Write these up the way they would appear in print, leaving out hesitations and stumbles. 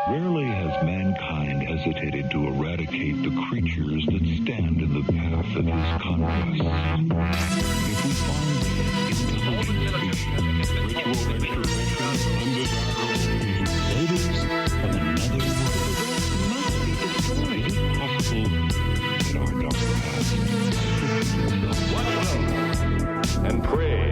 Rarely has mankind hesitated to eradicate the creatures that stand in the path of his conquest. If we find intelligent species, ritual extraterrestrials, undesirable invaders from another world, the rest must be destroyed if possible in our dark past. Watch and pray.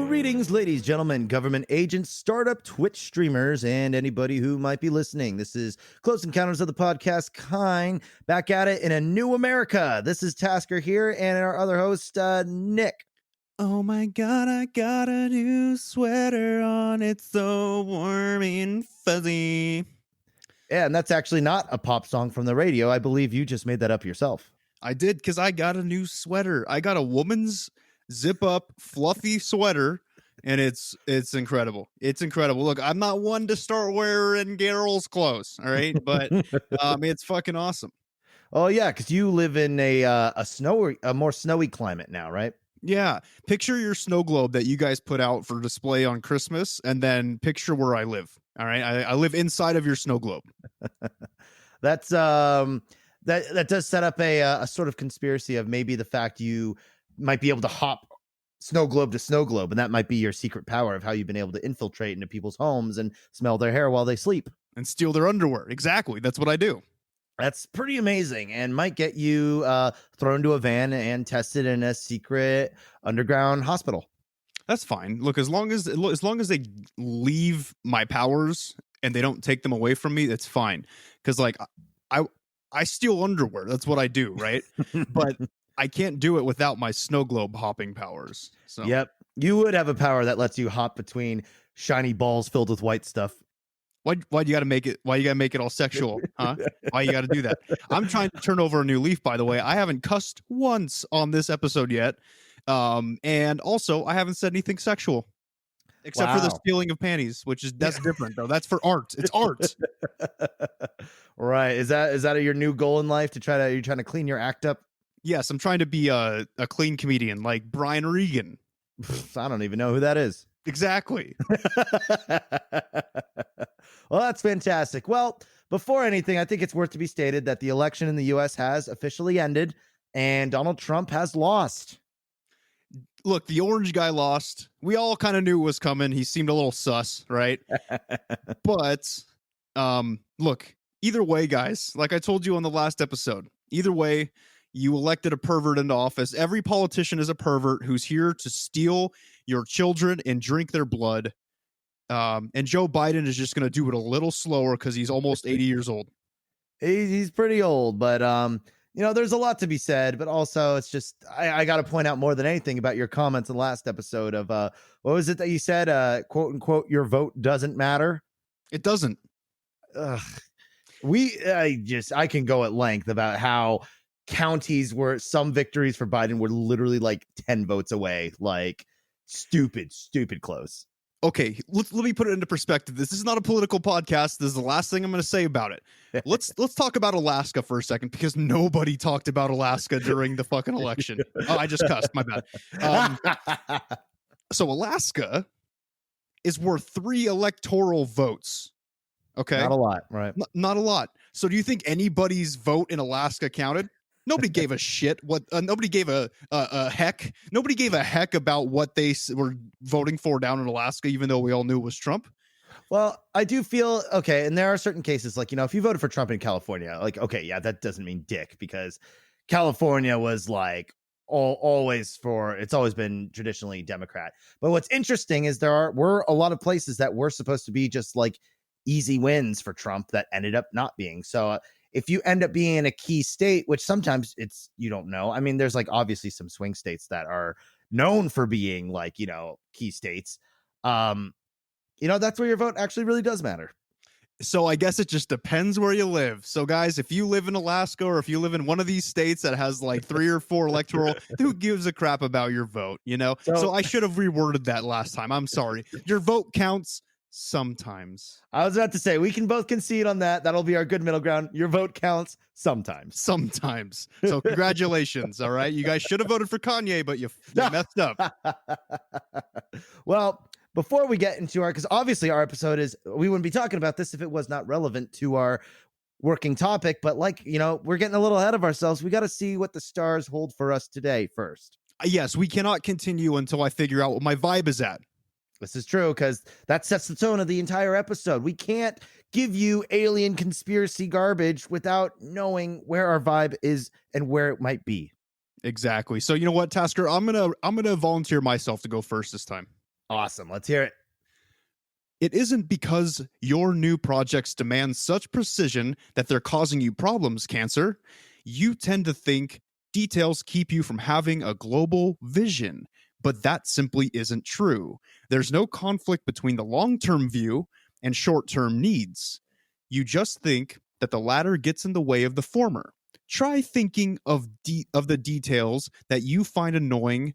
Greetings, ladies, gentlemen, government agents, startup Twitch streamers, and anybody who might be listening. This is Close Encounters of the Podcast Kind, back at it in a new America. This is Tasker here, and our other host, Nick. Oh my god, I got a new sweater on. It's so warm and fuzzy. Yeah, and that's actually not a pop song from the radio. I believe you just made that up yourself. I did, because I got a new sweater. I got a woman's zip-up, fluffy sweater, and it's incredible. It's incredible. Look, I'm not one to start wearing girls' clothes, all right? But it's fucking awesome. Oh, yeah, because you live in a more snowy climate now, right? Yeah. Picture your snow globe that you guys put out for display on Christmas, and then picture where I live, all right? I live inside of your snow globe. That's that does set up a sort of conspiracy of maybe the fact you might be able to hop snow globe to snow globe, and that might be your secret power of how you've been able to infiltrate into people's homes and smell their hair while they sleep and steal their underwear. Exactly. That's what I do. That's pretty amazing, and might get you thrown into a van and tested in a secret underground hospital. That's fine. Look, as long as they leave my powers and they don't take them away from me, that's fine. Because like I steal underwear. That's what I do, right? But I can't do it without my snow globe hopping powers. So yep, you would have a power that lets you hop between shiny balls filled with white stuff. Why you gotta make it? Why you gotta make it all sexual, huh? Why you gotta do that? I'm trying to turn over a new leaf, by the way. I haven't cussed once on this episode yet, and also I haven't said anything sexual, except for the stealing of panties, that's different though. That's for art. It's art. Right? Is that your new goal in life you're trying to clean your act up? Yes, I'm trying to be a clean comedian like Brian Regan. I don't even know who that is. Exactly. Well, that's fantastic. Well, before anything, I think it's worth to be stated that the election in the U.S. has officially ended and Donald Trump has lost. Look, the orange guy lost. We all kind of knew it was coming. He seemed a little sus, right? But look, either way, guys, like I told you on the last episode, either way, you elected a pervert into office. Every politician is a pervert who's here to steal your children and drink their blood. And Joe Biden is just going to do it a little slower because he's almost 80 years old. He's pretty old, but there's a lot to be said. But also, it's just I got to point out more than anything about your comments in the last episode of what was it that you said? "Quote unquote, your vote doesn't matter." It doesn't. I can go at length about how counties where some victories for Biden were literally like 10 votes away, like stupid close. Okay, let me put it into perspective. This is not a political podcast. This is the last thing I'm going to say about it. Let's talk about Alaska for a second, because nobody talked about Alaska during the fucking election. Oh, I just cussed. My bad. So Alaska is worth 3 electoral votes. Okay, not a lot, right? Not a lot. So do you think anybody's vote in Alaska counted? Nobody gave a shit. Nobody gave a heck. Nobody gave a heck about what they were voting for down in Alaska, even though we all knew it was Trump. Well, I do feel okay, and there are certain cases like, if you voted for Trump in California, like, okay, yeah, that doesn't mean dick, because California was like it's always been traditionally Democrat. But what's interesting is were a lot of places that were supposed to be just like easy wins for Trump that ended up not being. So if you end up being in a key state, which sometimes you don't know. I mean, there's like obviously some swing states that are known for being like, key states. That's where your vote actually really does matter. So I guess it just depends where you live. So guys, if you live in Alaska, or if you live in one of these states that has like 3 or 4 electoral, who gives a crap about your vote? So I should have reworded that last time. I'm sorry. Your vote counts sometimes. I was about to say, we can both concede on that. That'll be our good middle ground. Your vote counts sometimes. So congratulations. All right. You guys should have voted for Kanye, but you messed up. Well, before we get into because obviously our episode we wouldn't be talking about this if it was not relevant to our working topic, but like, we're getting a little ahead of ourselves. We got to see what the stars hold for us today first. Yes, we cannot continue until I figure out what my vibe is at. This is true, because that sets the tone of the entire episode. We can't give you alien conspiracy garbage without knowing where our vibe is and where it might be. Exactly. So you know what, Tasker? I'm gonna volunteer myself to go first this time. Awesome. Let's hear it. It isn't because your new projects demand such precision that they're causing you problems, Cancer. You tend to think details keep you from having a global vision, but that simply isn't true. There's no conflict between the long-term view and short-term needs. You just think that the latter gets in the way of the former. Try thinking of the details that you find annoying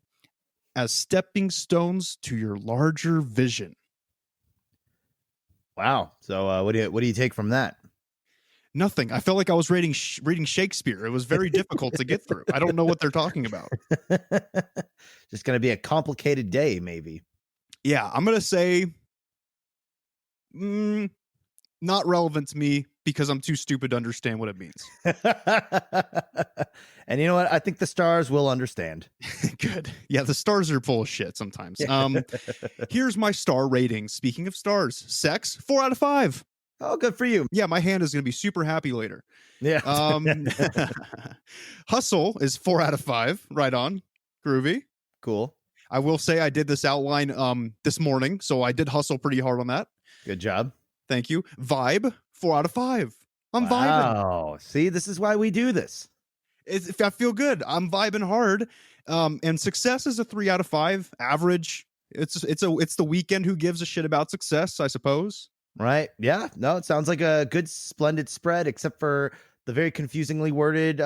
as stepping stones to your larger vision. Wow. So what do you take from that? Nothing. I felt like I was reading Shakespeare. It was very difficult to get through. I don't know what they're talking about. Just going to be a complicated day, maybe. Yeah, I'm going to say not relevant to me because I'm too stupid to understand what it means. And you know what? I think the stars will understand. Good. Yeah, the stars are full of shit sometimes. Here's my star rating. Speaking of stars, sex, 4 out of 5. Oh, good for you. Yeah, my hand is going to be super happy later. Yeah. Hustle is 4 out of 5. Right on. Groovy. Cool. I will say I did this outline this morning, so I did hustle pretty hard on that. Good job. Thank you. Vibe, 4 out of 5. I'm vibing. Oh, see, this is why we do this. I feel good. I'm vibing hard. And success is a 3 out of 5. Average. It's the weekend. Who gives a shit about success, I suppose. Right. Yeah. No, it sounds like a good, splendid spread, except for the very confusingly worded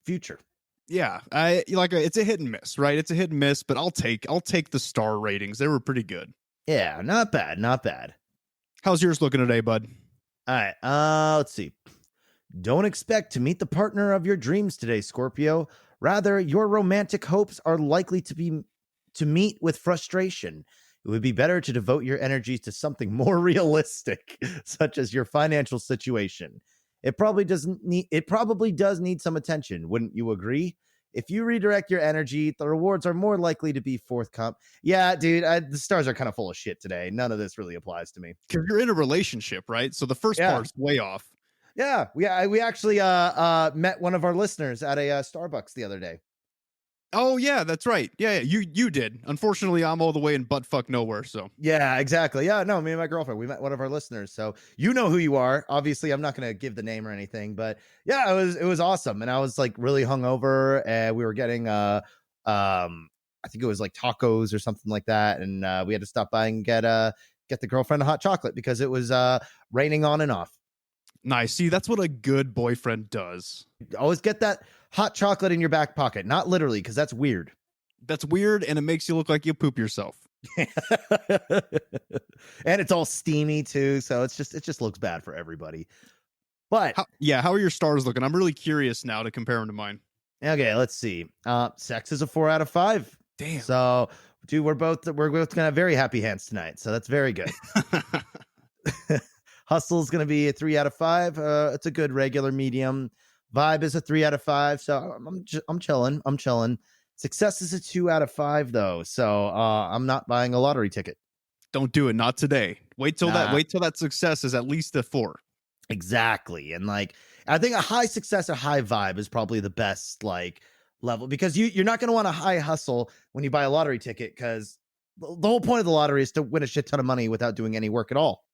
future. Yeah. It's a hit and miss, right? It's a hit and miss, but I'll take the star ratings. They were pretty good. Yeah. Not bad. Not bad. How's yours looking today, bud? All right. Let's see. Don't expect to meet the partner of your dreams today, Scorpio. Rather, your romantic hopes are likely to meet with frustration. It would be better to devote your energies to something more realistic, such as your financial situation. It probably does need some attention. Wouldn't you agree? If you redirect your energy, the rewards are more likely to be forthcoming. Yeah, dude, the stars are kind of full of shit today. None of this really applies to me. Because you're in a relationship, right? So the first part's way off. Yeah, we actually met one of our listeners at a Starbucks the other day. Oh yeah, that's right. Yeah, you did. Unfortunately, I'm all the way in buttfuck nowhere. So yeah, exactly. Yeah, no, me and my girlfriend, we met one of our listeners. So you know who you are. Obviously, I'm not going to give the name or anything, but yeah, it was awesome. And I was like really hungover, and we were getting I think it was like tacos or something like that, and we had to stop by and get the girlfriend a hot chocolate because it was raining on and off. Nice. See, that's what a good boyfriend does. Always get that hot chocolate in your back pocket. Not literally, because that's weird. That's weird, and it makes you look like you poop yourself. And it's all steamy too, so it just looks bad for everybody. But how are your stars looking? I'm really curious now to compare them to mine. Okay, let's see. Sex is a 4 out of 5. Damn. So, dude, we're both gonna have very happy hands tonight. So that's very good. Hustle is going to be a 3 out of 5. It's a good regular medium. Vibe is a 3 out of 5. So I'm chilling. I'm chilling. Success is a 2 out of 5 though. So I'm not buying a lottery ticket. Don't do it. Not today. Wait till that success is at least a 4. Exactly. And like, I think a high success or high vibe is probably the best like level, because you're not going to want a high hustle when you buy a lottery ticket, because the whole point of the lottery is to win a shit ton of money without doing any work at all.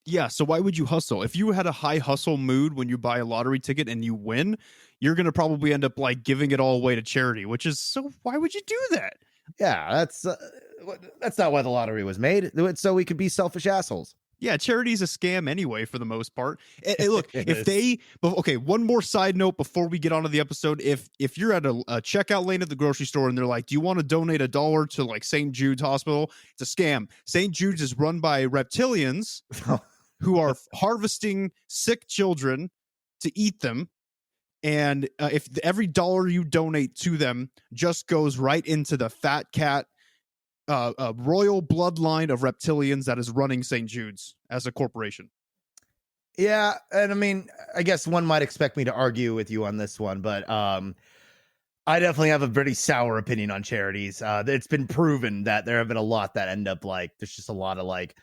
Yeah, so why would you hustle? If you had a high hustle mood when you buy a lottery ticket and you win, you're going to probably end up like giving it all away to charity, which is, so why would you do that? Yeah, that's not why the lottery was made. It's so we could be selfish assholes. Yeah, charity's a scam anyway, for the most part. And look, one more side note before we get onto the episode. If you're at a checkout lane at the grocery store and they're like, do you want to donate $1 to like St. Jude's Hospital? It's a scam. St. Jude's is run by reptilians who are harvesting sick children to eat them. And if every $1 you donate to them just goes right into the fat cat a royal bloodline of reptilians that is running St. Jude's as a corporation. Yeah, and I mean, I guess one might expect me to argue with you on this one, but I definitely have a pretty sour opinion on charities. It's been proven that there have been a lot that end up like there's just a lot of like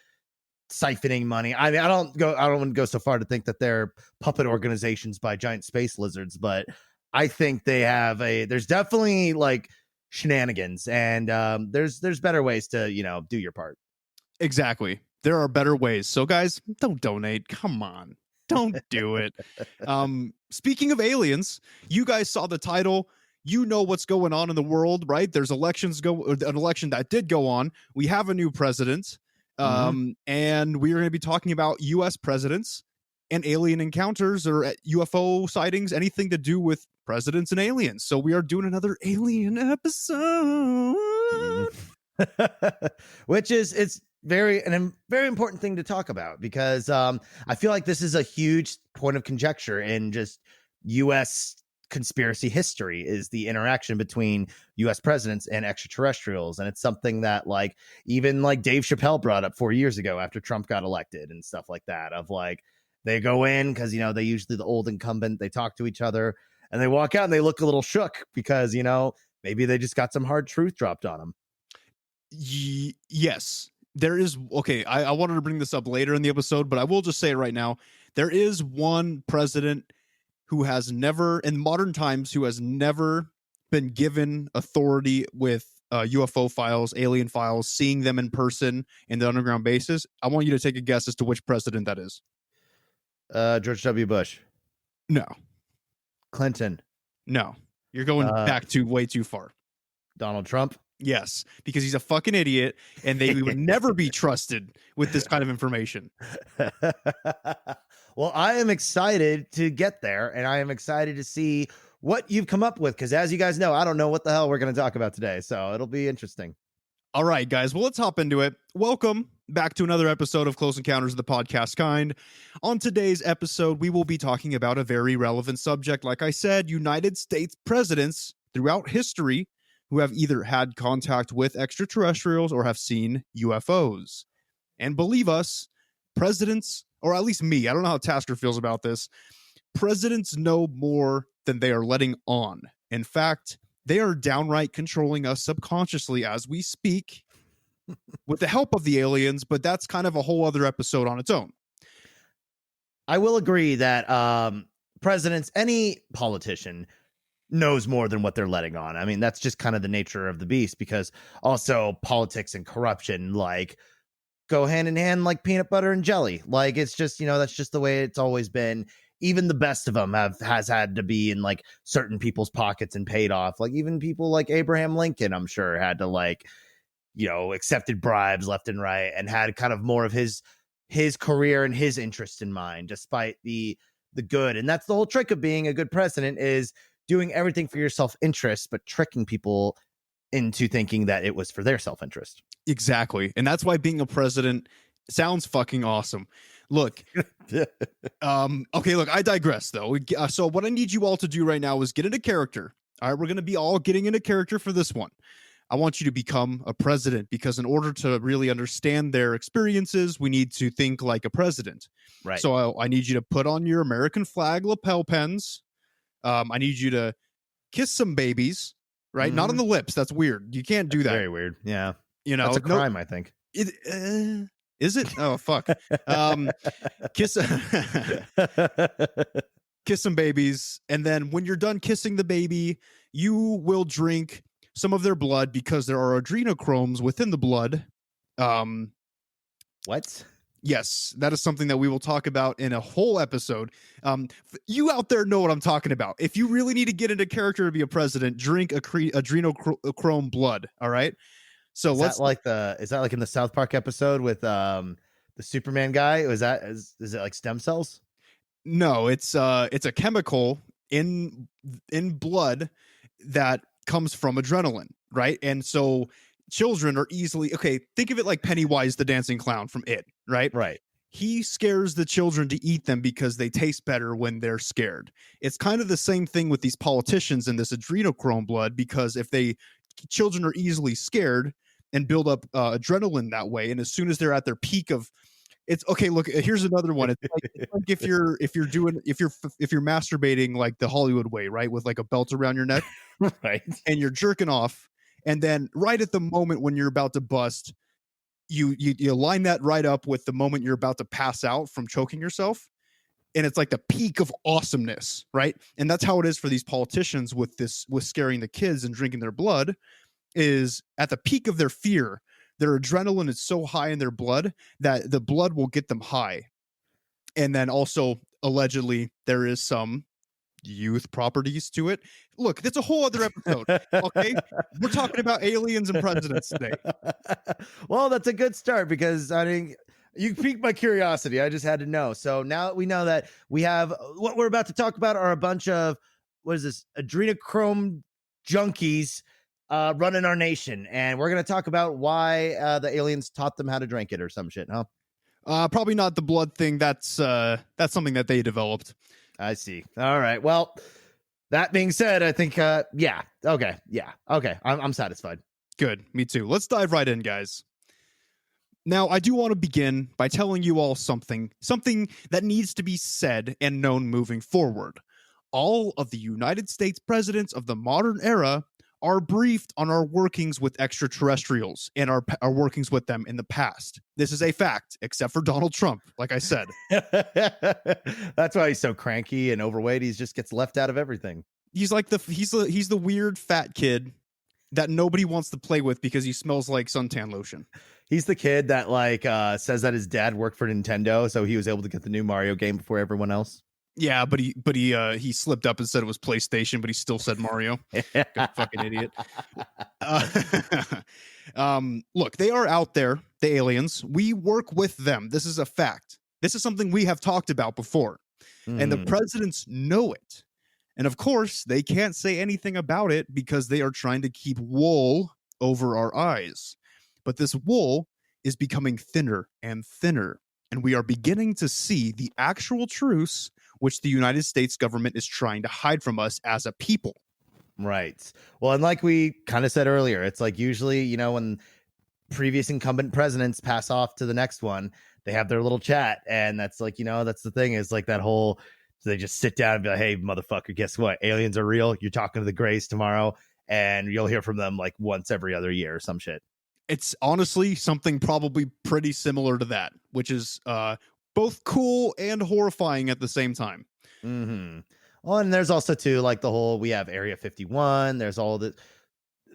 siphoning money. I mean, I don't want to go so far to think that they're puppet organizations by giant space lizards, but I think there's definitely like shenanigans, and there's better ways to, do your part. Exactly. There are better ways. So guys, don't donate. Come on. Don't do it. Speaking of aliens, you guys saw the title. You know what's going on in the world, right? There's an election that did go on. We have a new president. And we are going to be talking about US presidents and alien encounters or UFO sightings, anything to do with presidents and aliens. So we are doing another alien episode. Which is it's very important thing to talk about, because I feel like this is a huge point of conjecture in just US conspiracy history, is the interaction between US presidents and extraterrestrials. And it's something that like even like Dave Chappelle brought up 4 years ago after Trump got elected and stuff like that, of like they go in because they usually the old incumbent, they talk to each other and they walk out and they look a little shook because maybe they just got some hard truth dropped on them. Yes, there is. Okay, I wanted to bring this up later in the episode, but I will just say it right now. There is one president who has never, in modern times, who has never been given authority with UFO files, alien files, seeing them in person in the underground bases. I want you to take a guess as to which president that is. George W. Bush. No. Clinton. No. You're going back to way too far. Donald Trump. Yes, because he's a fucking idiot, and they would never be trusted with this kind of information. Well, I am excited to get there, and I am excited to see what you've come up with, because as you guys know, I don't know what the hell we're going to talk about today, so it'll be interesting. All right, guys. Well, let's hop into it. Welcome back to another episode of Close Encounters of the Podcast Kind. On today's episode, we will be talking about a very relevant subject. Like I said, United States presidents throughout history who have either had contact with extraterrestrials or have seen UFOs. And believe us, presidents, or at least me, I don't know how Tasker feels about this, presidents know more than they are letting on. In fact, they are downright controlling us subconsciously as we speak with the help of the aliens, but that's kind of a whole other episode on its own. I will agree that presidents, any politician, knows more than what they're letting on. I mean, that's just kind of the nature of the beast, because also politics and corruption like go hand in hand like peanut butter and jelly. Like it's just, that's just the way it's always been. Even the best of them has had to be in like certain people's pockets and paid off. Like even people like Abraham Lincoln, I'm sure, had to accepted bribes left and right and had kind of more of his career and his interest in mind, despite the good. And that's the whole trick of being a good president, is doing everything for your self-interest, but tricking people into thinking that it was for their self-interest. Exactly. And that's why being a president sounds fucking awesome. Look, okay, look, I digress though. So what I need you all to do right now is get into character. All right, we're going to be all getting into character for this one. I want you to become a president, because in order to really understand their experiences, we need to think like a president. Right. So I need you to put on your American flag lapel pins. I need you to kiss some babies, right? Not on the lips. That's weird. You can't do that. Very weird. Yeah. That's a crime, I think. Is it? Oh, fuck. Kiss some babies. And then when you're done kissing the baby, you will drink some of their blood, because there are adrenochromes within the blood. What? Yes, that is something that we will talk about in a whole episode. You out there know what I'm talking about. If you really need to get into character to be a president, drink adrenochrome blood. All right. So is that like in the South Park episode with the Superman guy? Is it like stem cells? No, it's a chemical in blood that comes from adrenaline, right? And so children are easily, think of it like Pennywise the dancing clown from It, right? Right. He scares the children to eat them because they taste better when they're scared. It's kind of the same thing with these politicians and this adrenochrome blood, because if children are easily scared, and build up adrenaline that way. And as soon as they're at their peak of, it's okay. Look, here's another one. It's like if you're masturbating like the Hollywood way, right, with like a belt around your neck, Right. and you're jerking off, and then right at the moment when you're about to bust, you line that right up with the moment you're about to pass out from choking yourself, and it's like the peak of awesomeness, right? And that's how it is for these politicians with scaring the kids and drinking their blood. Is at the peak of their fear, their adrenaline is so high in their blood that the blood will get them high. And then also, allegedly, there is some youth properties to it. Look, that's a whole other episode. Okay, we're talking about aliens and presidents today. Well, that's a good start, because I think you piqued my curiosity. I just had to know. So now that we know that we have, what we're about to talk about are a bunch of, what is this, adrenochrome junkies running our nation, and we're going to talk about why the aliens taught them how to drink it or some shit, huh? Probably not the blood thing. That's something that they developed. I see. All right. Well, that being said, I think, yeah. Okay. I'm satisfied. Good. Me too. Let's dive right in, guys. Now, I do want to begin by telling you all something that needs to be said and known moving forward. All of the United States presidents of the modern era are briefed on our workings with extraterrestrials and our workings with them in the past. This is a fact, except for Donald Trump, like I said. That's why he's so cranky and overweight. He just gets left out of everything. He's like he's the weird fat kid that nobody wants to play with because he smells like suntan lotion. He's the kid that says that his dad worked for Nintendo, so he was able to get the new Mario game before everyone else. Yeah, but he slipped up and said it was PlayStation, but he still said Mario. Good fucking idiot. Look, they are out there, the aliens. We work with them. This is a fact. This is something we have talked about before, and the presidents know it. And of course, they can't say anything about it because they are trying to keep wool over our eyes. But this wool is becoming thinner and thinner, and we are beginning to see the actual truths which the United States government is trying to hide from us as a people. Right. Well, and like we kind of said earlier, it's like usually, when previous incumbent presidents pass off to the next one, they have their little chat. And that's like, that's the thing, is like that whole, they just sit down and be like, hey, motherfucker, guess what? Aliens are real. You're talking to the Greys tomorrow, and you'll hear from them like once every other year or some shit. It's honestly something probably pretty similar to that, which is both cool and horrifying at the same time. Mm-hmm. Well, and there's also too, like the whole, we have Area 51. There's all the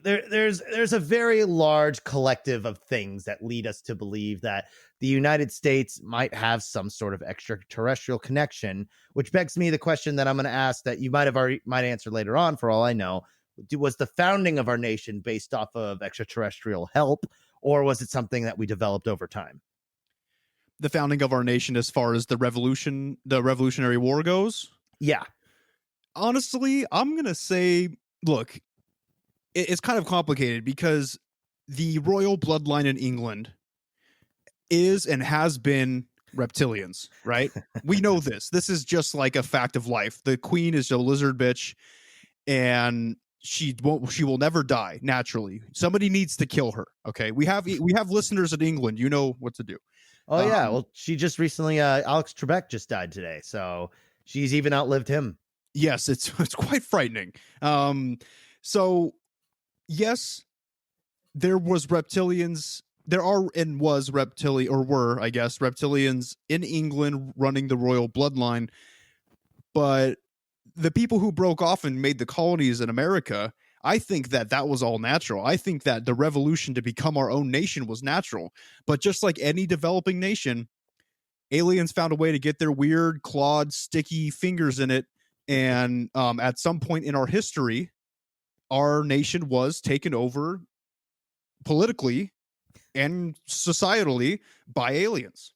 there's a very large collective of things that lead us to believe that the United States might have some sort of extraterrestrial connection, which begs me the question that I'm going to ask that you might answer later on, for all I know. Was the founding of our nation based off of extraterrestrial help, or was it something that we developed over time? The founding of our nation, as far as the Revolutionary War goes? Yeah. Honestly, I'm going to say, look, it's kind of complicated because the royal bloodline in England is and has been reptilians, right? We know this. This is just like a fact of life. The queen is a lizard bitch, and she will never die naturally. Somebody needs to kill her. Okay. We have listeners in England. You know what to do. Oh yeah. Well, she just recently, Alex Trebek just died today. So she's even outlived him. Yes. It's quite frightening. So yes, there was reptilians. There are and was were, I guess, reptilians in England running the royal bloodline. But the people who broke off and made the colonies in America, I think that was all natural. I think that the revolution to become our own nation was natural. But just like any developing nation, aliens found a way to get their weird, clawed, sticky fingers in it. And at some point in our history, our nation was taken over politically and societally by aliens.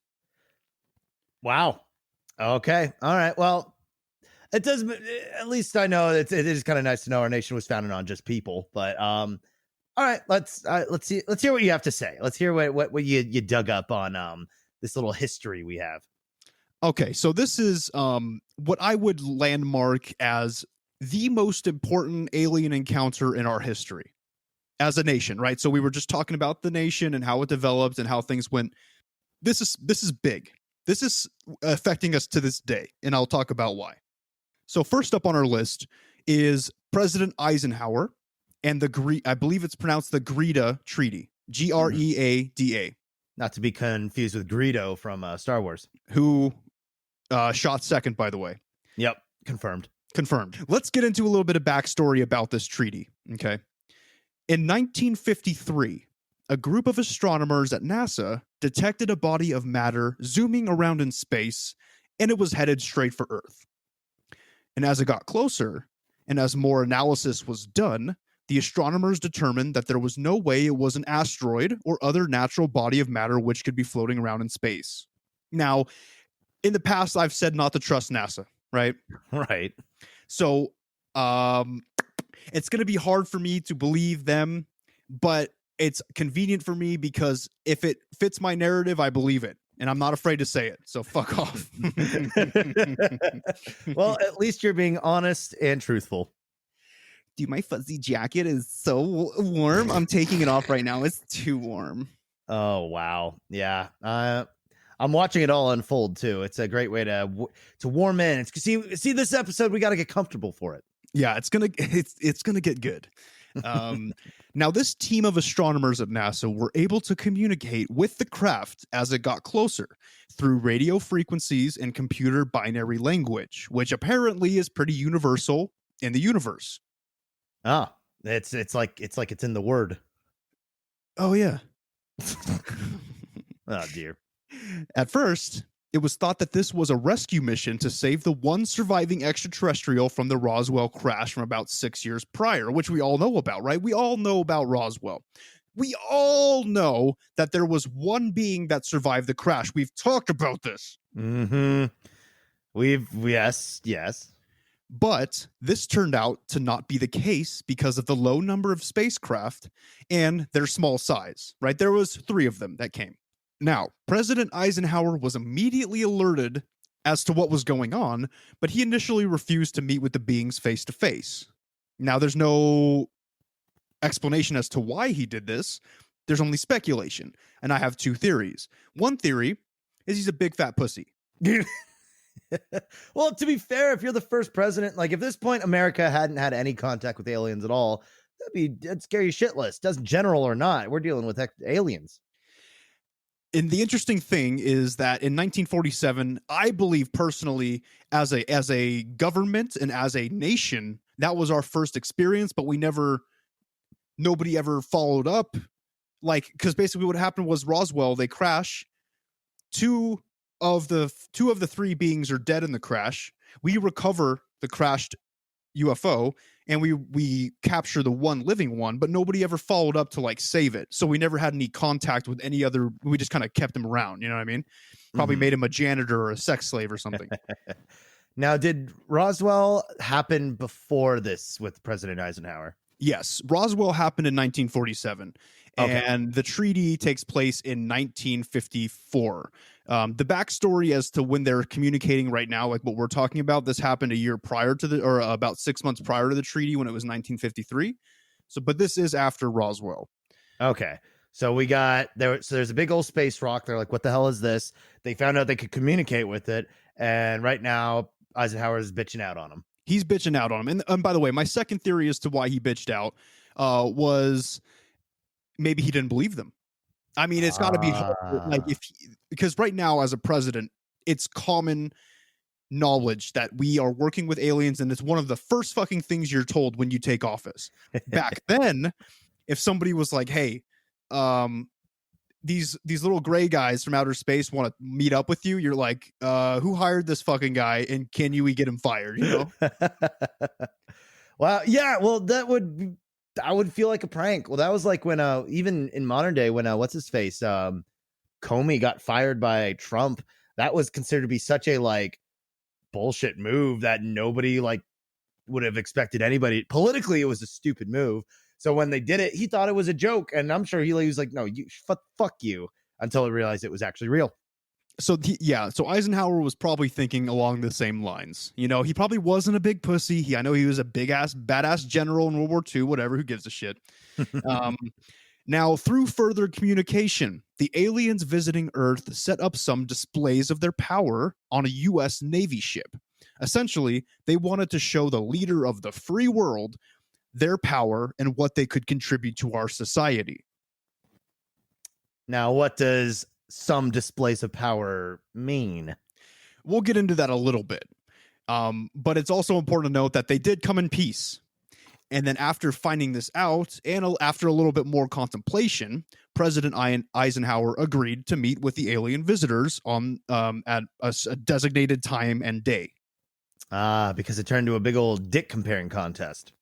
Wow. Okay. All right. Well, it does. At least I know it is kind of nice to know our nation was founded on just people. But all right, let's hear what you have to say. Let's hear what you dug up on this little history we have. Okay, so this is what I would landmark as the most important alien encounter in our history. as a nation, right? So we were just talking about the nation and how it developed and how things went. This is big. This is affecting us to this day, and I'll talk about why. So first up on our list is President Eisenhower and I believe it's pronounced the Greada Treaty, Greada, Not to be confused with Greedo from Star Wars. who shot second, by the way. Yep, confirmed. Confirmed. Let's get into a little bit of backstory about this treaty. Okay. In 1953, a group of astronomers at NASA detected a body of matter zooming around in space, and it was headed straight for Earth. And as it got closer, and as more analysis was done, the astronomers determined that there was no way it was an asteroid or other natural body of matter which could be floating around in space. Now, in the past, I've said not to trust NASA, right? Right. So it's going to be hard for me to believe them, but it's convenient for me because if it fits my narrative, I believe it. And I'm not afraid to say it. So fuck off. Well, at least you're being honest and truthful. Dude, my fuzzy jacket is so warm. I'm taking it off right now. It's too warm. Oh, wow. Yeah. I'm watching it all unfold too. It's a great way to warm in. It's see this episode. We got to get comfortable for it. Yeah, it's gonna get good. Now, this team of astronomers at NASA were able to communicate with the craft as it got closer through radio frequencies and computer binary language, which apparently is pretty universal in the universe. Ah, it's like it's in the word. Oh yeah. Oh dear. At first, it was thought that this was a rescue mission to save the one surviving extraterrestrial from the Roswell crash from about 6 years prior, which we all know about, right? We all know about Roswell. We all know that there was one being that survived the crash. We've talked about this. Mm-hmm. Yes. But this turned out to not be the case because of the low number of spacecraft and their small size, right? There was 3 of them that came. Now, President Eisenhower was immediately alerted as to what was going on, but he initially refused to meet with the beings face to face. Now, there's no explanation as to why he did this. There's only speculation, and I have 2 theories. One theory is he's a big fat pussy. Well, to be fair, if you're the first president, like if this point America hadn't had any contact with aliens at all, that'd scare you shitless. Doesn't general or not, we're dealing with aliens. And the interesting thing is that in 1947, I believe personally, as a government and as a nation, that was our first experience, but nobody ever followed up. Like, because basically what happened was Roswell, they crash. Two of the 3 beings are dead in the crash. We recover the crashed UFO and we capture the one living one, but nobody ever followed up to like save it. So we never had any contact with any other. We just kind of kept him around. You know what I mean? Probably made him a janitor or a sex slave or something. Now, did Roswell happen before this with President Eisenhower? Yes. Roswell happened in 1947. Okay. And the treaty takes place in 1954. The backstory as to when they're communicating right now, like what we're talking about, this happened a year prior to or about 6 months prior to the treaty when it was 1953. So, but this is after Roswell. Okay. So we got there. So there's a big old space rock. They're like, what the hell is this? They found out they could communicate with it. And right now Eisenhower is bitching out on him. He's bitching out on him. And by the way, my second theory as to why he bitched out was maybe he didn't believe them. I mean, it's got to be hard, like because right now as a president, it's common knowledge that we are working with aliens, and it's one of the first fucking things you're told when you take office. Back then, if somebody was like, "Hey, these little gray guys from outer space want to meet up with you," you're like, "Who hired this fucking guy, and can we get him fired?" You know? Well, yeah. Well, that would feel like a prank. Well, that was like when even in modern day when what's his face Comey got fired by Trump. That was considered to be such a like bullshit move that nobody like would have expected anybody. Politically, it was a stupid move. So when they did it, he thought it was a joke, and I'm sure he was like, "No, you fuck you," until he realized it was actually real. So so Eisenhower was probably thinking along the same lines. You know, he probably wasn't a big pussy. I know he was a big ass badass general in World War II. Whatever, who gives a shit? Um, Now, through further communication, the aliens visiting Earth set up some displays of their power on a U.S. Navy ship. Essentially, they wanted to show the leader of the free world their power and what they could contribute to our society. Now, what does some displays of power mean? We'll get into that a little bit. But it's also important to note that they did come in peace. And then after finding this out, and after a little bit more contemplation, President Eisenhower agreed to meet with the alien visitors on at a designated time and day. Because it turned into a big old dick comparing contest.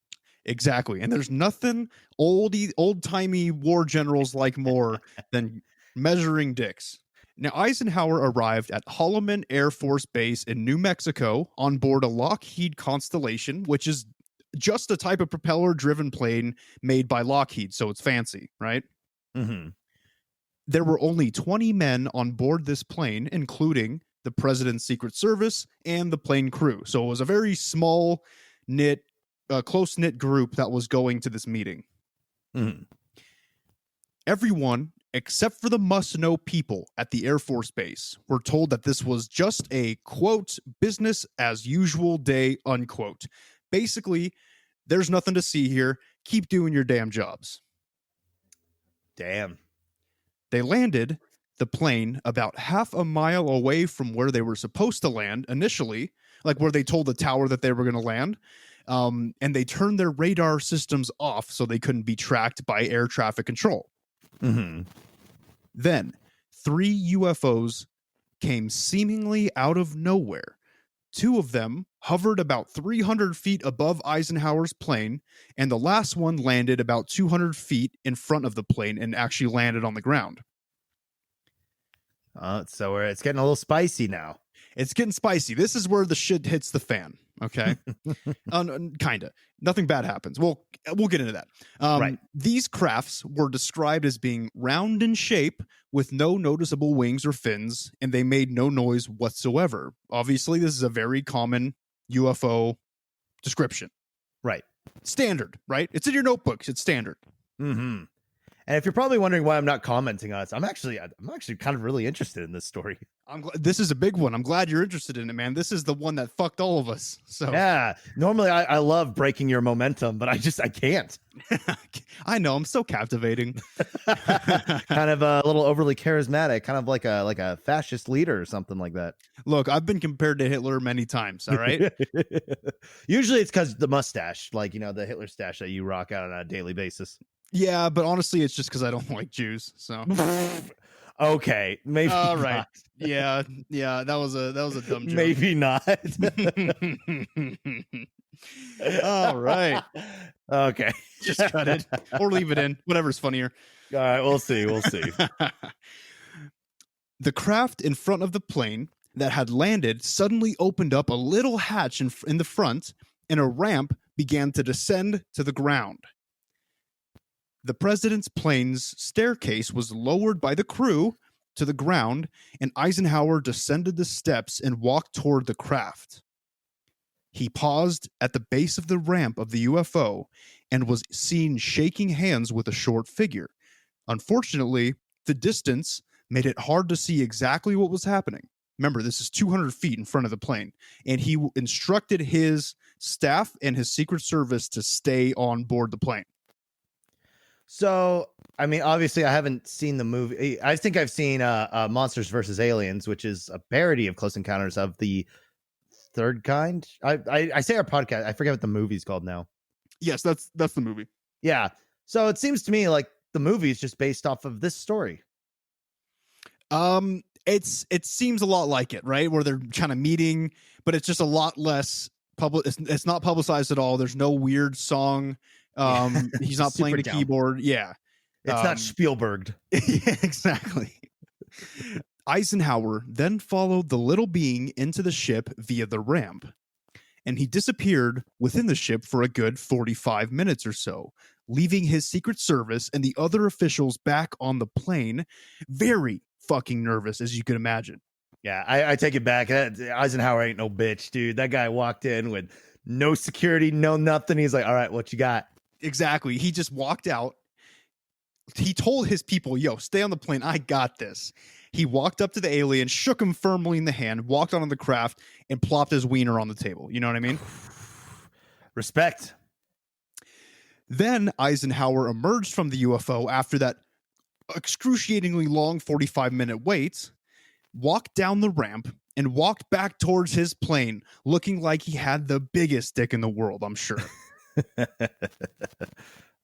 Exactly. And there's nothing old-timey war generals like more than measuring dicks. Now, Eisenhower arrived at Holloman Air Force Base in New Mexico on board a Lockheed Constellation, which is just a type of propeller-driven plane made by Lockheed, so it's fancy, right? Mm-hmm. There were only 20 men on board this plane, including the President's Secret Service and the plane crew. So it was a very small, close-knit group that was going to this meeting. Mm-hmm. Everyone, except for the must-know people at the Air Force Base, were told that this was just a, quote, business as usual day, unquote. Basically, there's nothing to see here. Keep doing your damn jobs. Damn. They landed the plane about half a mile away from where they were supposed to land initially, like where they told the tower that they were going to land. And they turned their radar systems off so they couldn't be tracked by air traffic control. Mm-hmm. Then 3 UFOs came seemingly out of nowhere. 2 of them hovered about 300 feet above Eisenhower's plane, and the last one landed about 200 feet in front of the plane and actually landed on the ground. So it's getting a little spicy now. It's getting spicy. This is where the shit hits the fan. Okay. Kinda. Nothing bad happens. We'll get into that. Right. These crafts were described as being round in shape with no noticeable wings or fins, and they made no noise whatsoever. Obviously, this is a very common UFO description. Right. Standard, right? It's in your notebooks. It's standard. Mm-hmm. And if you're probably wondering why I'm not commenting on it, I'm actually kind of really interested in this story. This is a big one. I'm glad you're interested in it, man. This is the one that fucked all of us. So yeah, normally I love breaking your momentum, but I can't. I know, I'm so captivating. Kind of a little overly charismatic, kind of like a fascist leader or something like that. Look, I've been compared to Hitler many times. All right. Usually it's because the mustache, like, the Hitler stash that you rock out on a daily basis. Yeah, but honestly, it's just because I don't like Jews. So okay, maybe. All right. Not. Yeah, that was a dumb joke. Maybe not. All right. Okay. Just cut it or leave it in. Whatever's funnier. All right, we'll see. The craft in front of the plane that had landed suddenly opened up a little hatch in the front, and a ramp began to descend to the ground. The president's plane's staircase was lowered by the crew to the ground, and Eisenhower descended the steps and walked toward the craft. He paused at the base of the ramp of the UFO and was seen shaking hands with a short figure. Unfortunately, the distance made it hard to see exactly what was happening. Remember, this is 200 feet in front of the plane, and he instructed his staff and his Secret Service to stay on board the plane. So, I mean, obviously, I haven't seen the movie. I think I've seen Monsters vs. Aliens, which is a parody of Close Encounters of the Third Kind. I say our podcast. I forget what the movie's called now. Yes, that's the movie. Yeah. So it seems to me like the movie is just based off of this story. It seems a lot like it, right? Where they're kind of meeting, but it's just a lot less public. It's not publicized at all. There's no weird song. He's not playing the keyboard. Yeah. It's not Spielberged. Yeah, exactly. Eisenhower then followed the little being into the ship via the ramp, and he disappeared within the ship for a good 45 minutes or so, leaving his Secret Service and the other officials back on the plane, very fucking nervous, as you can imagine. Yeah, I take it back. Eisenhower ain't no bitch, dude. That guy walked in with no security, no nothing. He's like, all right, what you got? Exactly. He just walked out he told his people, yo, stay on the plane. I got this. He walked up to the alien, shook him firmly in the hand, walked onto the craft, and plopped his wiener on the table. You know what I mean? Respect. Then Eisenhower emerged from the UFO after that excruciatingly long 45-minute wait, walked down the ramp, and walked back towards his plane, looking like he had the biggest dick in the world, I'm sure.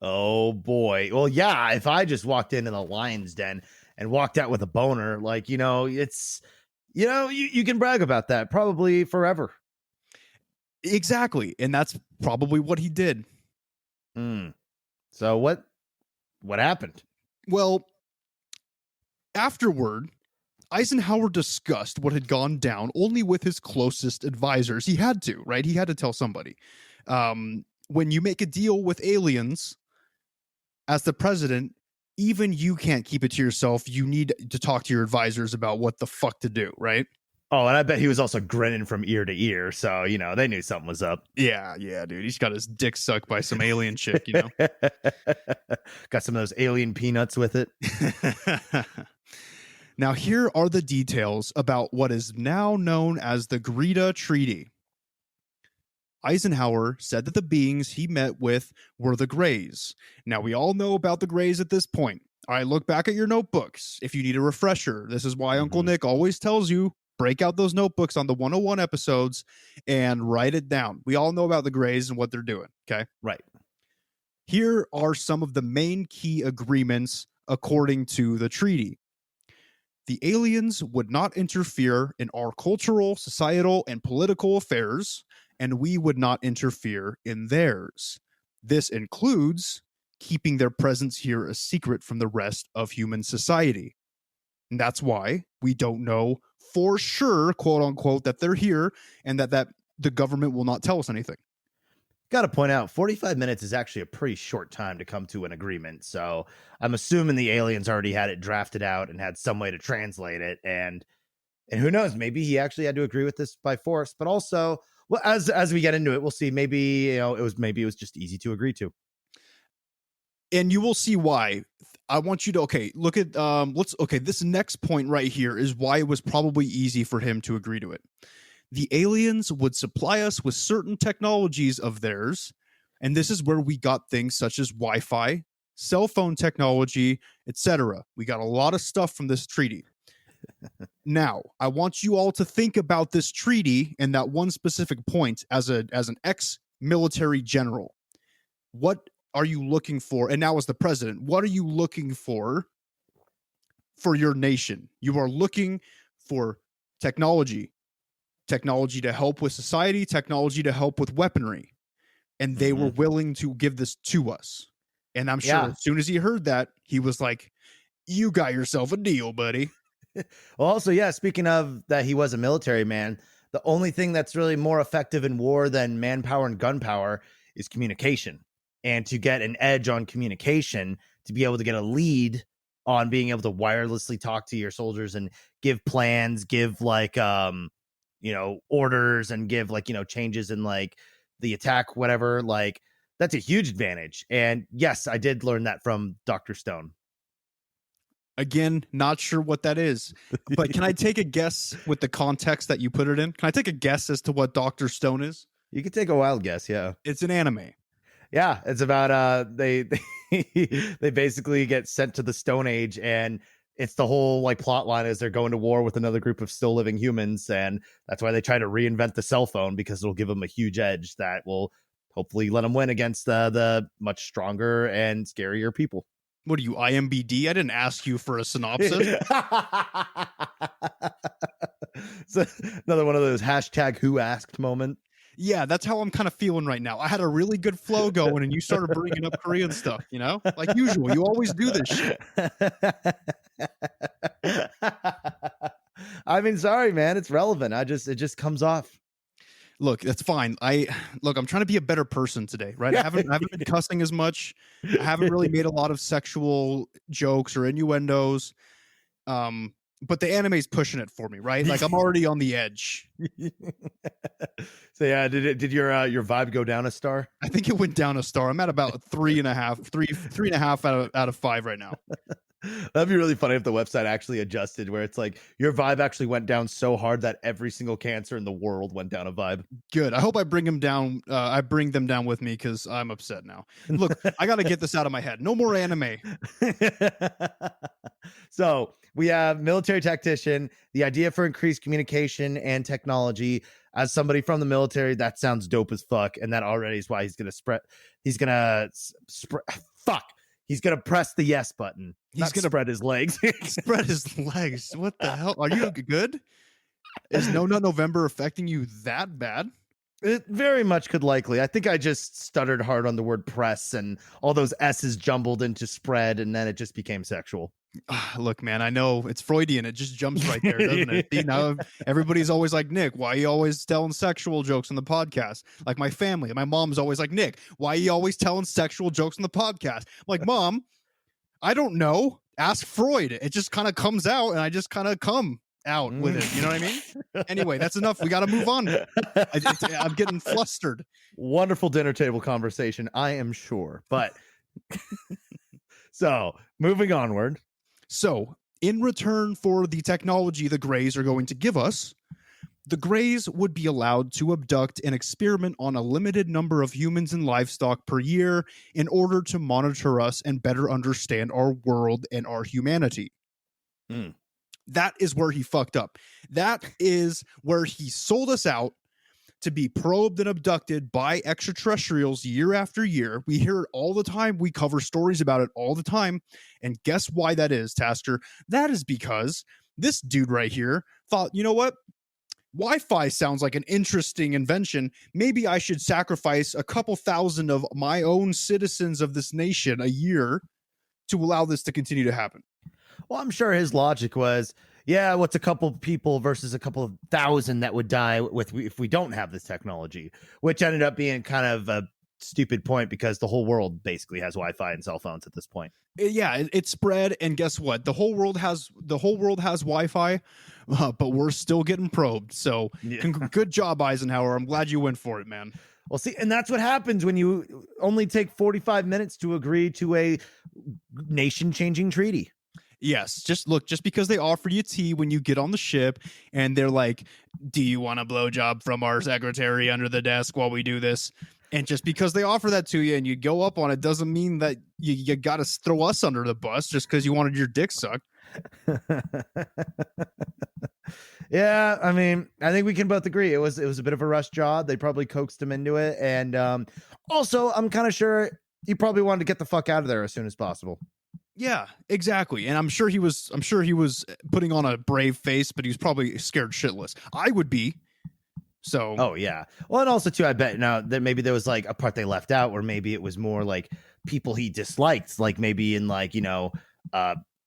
Oh boy. Well, yeah, if I just walked into the lion's den and walked out with a boner, like, it's, you can brag about that probably forever. Exactly. And that's probably what he did. So what happened? Well, afterward, Eisenhower discussed what had gone down only with his closest advisors. He had to, right? He had to tell somebody. When you make a deal with aliens, as the president, even you can't keep it to yourself. You need to talk to your advisors about what the fuck to do, right? Oh, and I bet he was also grinning from ear to ear. So, they knew something was up. Yeah, dude. He's got his dick sucked by some alien chick, Got some of those alien peanuts with it. Now, here are the details about what is now known as the Greta Treaty. Eisenhower said that the beings he met with were the Greys. Now, we all know about the Greys at this point. All right, look back at your notebooks if you need a refresher. This is why Uncle Nick always tells you, break out those notebooks on the 101 episodes and write it down. We all know about the Greys and what they're doing, okay? Right. Here are some of the main key agreements according to the treaty. The aliens would not interfere in our cultural, societal, and political affairs, and we would not interfere in theirs. This includes keeping their presence here a secret from the rest of human society. And that's why we don't know for sure, quote unquote, that they're here and that the government will not tell us anything. Got to point out, 45 minutes is actually a pretty short time to come to an agreement. So I'm assuming the aliens already had it drafted out and had some way to translate it. And who knows, maybe he actually had to agree with this by force. But also, well, as we get into it, we'll see. Maybe it was just easy to agree to. And you will see why. I want you to look at this next point right here is why it was probably easy for him to agree to it. The aliens would supply us with certain technologies of theirs, and this is where we got things such as Wi-Fi, cell phone technology, etc. We got a lot of stuff from this treaty. Now, I want you all to think about this treaty and that one specific point as an ex-military general. What are you looking for? And now as the president, what are you looking for your nation? You are looking for technology to help with society, technology to help with weaponry. And they were willing to give this to us. And I'm sure as soon as he heard that, he was like, you got yourself a deal, buddy. Well, also, speaking of that, he was a military man. The only thing that's really more effective in war than manpower and gunpower is communication. And to get an edge on communication, to be able to get a lead on being able to wirelessly talk to your soldiers and give plans, give orders, and give changes in the attack, whatever, that's a huge advantage. And yes, I did learn that from Dr. Stone. Again, not sure what that is, but can I take a guess with the context that you put it in? Can I take a guess as to what Dr. Stone is? You could take a wild guess. Yeah. It's an anime. Yeah. It's about, they basically get sent to the Stone Age, and it's the whole plot line is they're going to war with another group of still living humans. And that's why they try to reinvent the cell phone, because it'll give them a huge edge that will hopefully let them win against the much stronger and scarier people. What are you, IMBD? I didn't ask you for a synopsis. So another one of those #who asked moment. Yeah, that's how I'm kind of feeling right now. I had a really good flow going, and you started bringing up Korean stuff, like usual. You always do this shit. I mean, sorry, man. It's relevant. It just comes off. Look, that's fine. I'm trying to be a better person today, right? I haven't been cussing as much. I haven't really made a lot of sexual jokes or innuendos. But the anime's pushing it for me, right? I'm already on the edge. So yeah, did your vibe go down a star? I think it went down a star. I'm at about 3.5 out of 5 right now. That'd be really funny if the website actually adjusted where it's like your vibe actually went down so hard that every single cancer in the world went down a vibe. Good. I hope I bring them down. I bring them down with me because I'm upset now. Look, I got to get this out of my head. No more anime. So we have military tactician, the idea for increased communication and technology. As somebody from the military, that sounds dope as fuck. And that already is why he's going to spread. He's going to fuck. He's going to press the yes button. He's going to spread his legs. Spread his legs. What the hell? Are you good? Is No Nut November affecting you that bad? It very much could likely. I think I just stuttered hard on the word press and all those S's jumbled into spread, and then it just became sexual. Look, man, I know it's Freudian. It just jumps right there, doesn't it? You know, everybody's always like, Nick, why are you always telling sexual jokes on the podcast? Like my family, my mom's always like, Nick, why are you always telling sexual jokes on the podcast? I'm like, Mom, I don't know. Ask Freud. It just kind of comes out, and I just kind of come out with it. You know what I mean? Anyway, that's enough. We got to move on. I'm getting flustered. Wonderful dinner table conversation, I am sure. But so moving onward. So, in return for the technology the Greys are going to give us, the Greys would be allowed to abduct and experiment on a limited number of humans and livestock per year in order to monitor us and better understand our world and our humanity. That is where he fucked up. That is where he sold us out to be probed and abducted by extraterrestrials year after year. We hear it all the time. We cover stories about it all the time. And guess why that is, Tasker? That is because this dude right here thought, you know what? Wi-Fi sounds like an interesting invention. Maybe I should sacrifice a couple thousand of my own citizens of this nation a year to allow this to continue to happen. Well, I'm sure his logic was, yeah, what's a couple people versus a couple of thousand that would die with if we don't have this technology, which ended up being kind of a stupid point because the whole world basically has Wi-Fi and cell phones at this point. Yeah, it spread, and guess what? The whole world has Wi-Fi, but we're still getting probed. So, good job, Eisenhower. I'm glad you went for it, man. Well, see, and that's what happens when you only take 45 minutes to agree to a nation-changing treaty. Yes, just because they offer you tea when you get on the ship and they're like, do you want a blowjob from our secretary under the desk while we do this? And just because they offer that to you and you go up on it doesn't mean that you got to throw us under the bus just because you wanted your dick sucked. Yeah, I mean, I think we can both agree it was a bit of a rush job. They probably coaxed him into it. And also, I'm kind of sure he probably wanted to get the fuck out of there as soon as possible. Yeah, exactly. And I'm sure he was putting on a brave face, but he was probably scared shitless. I would be. So, oh yeah. Well, and also too, I bet now that maybe there was like a part they left out where maybe it was more like people he disliked, like maybe in like, you know,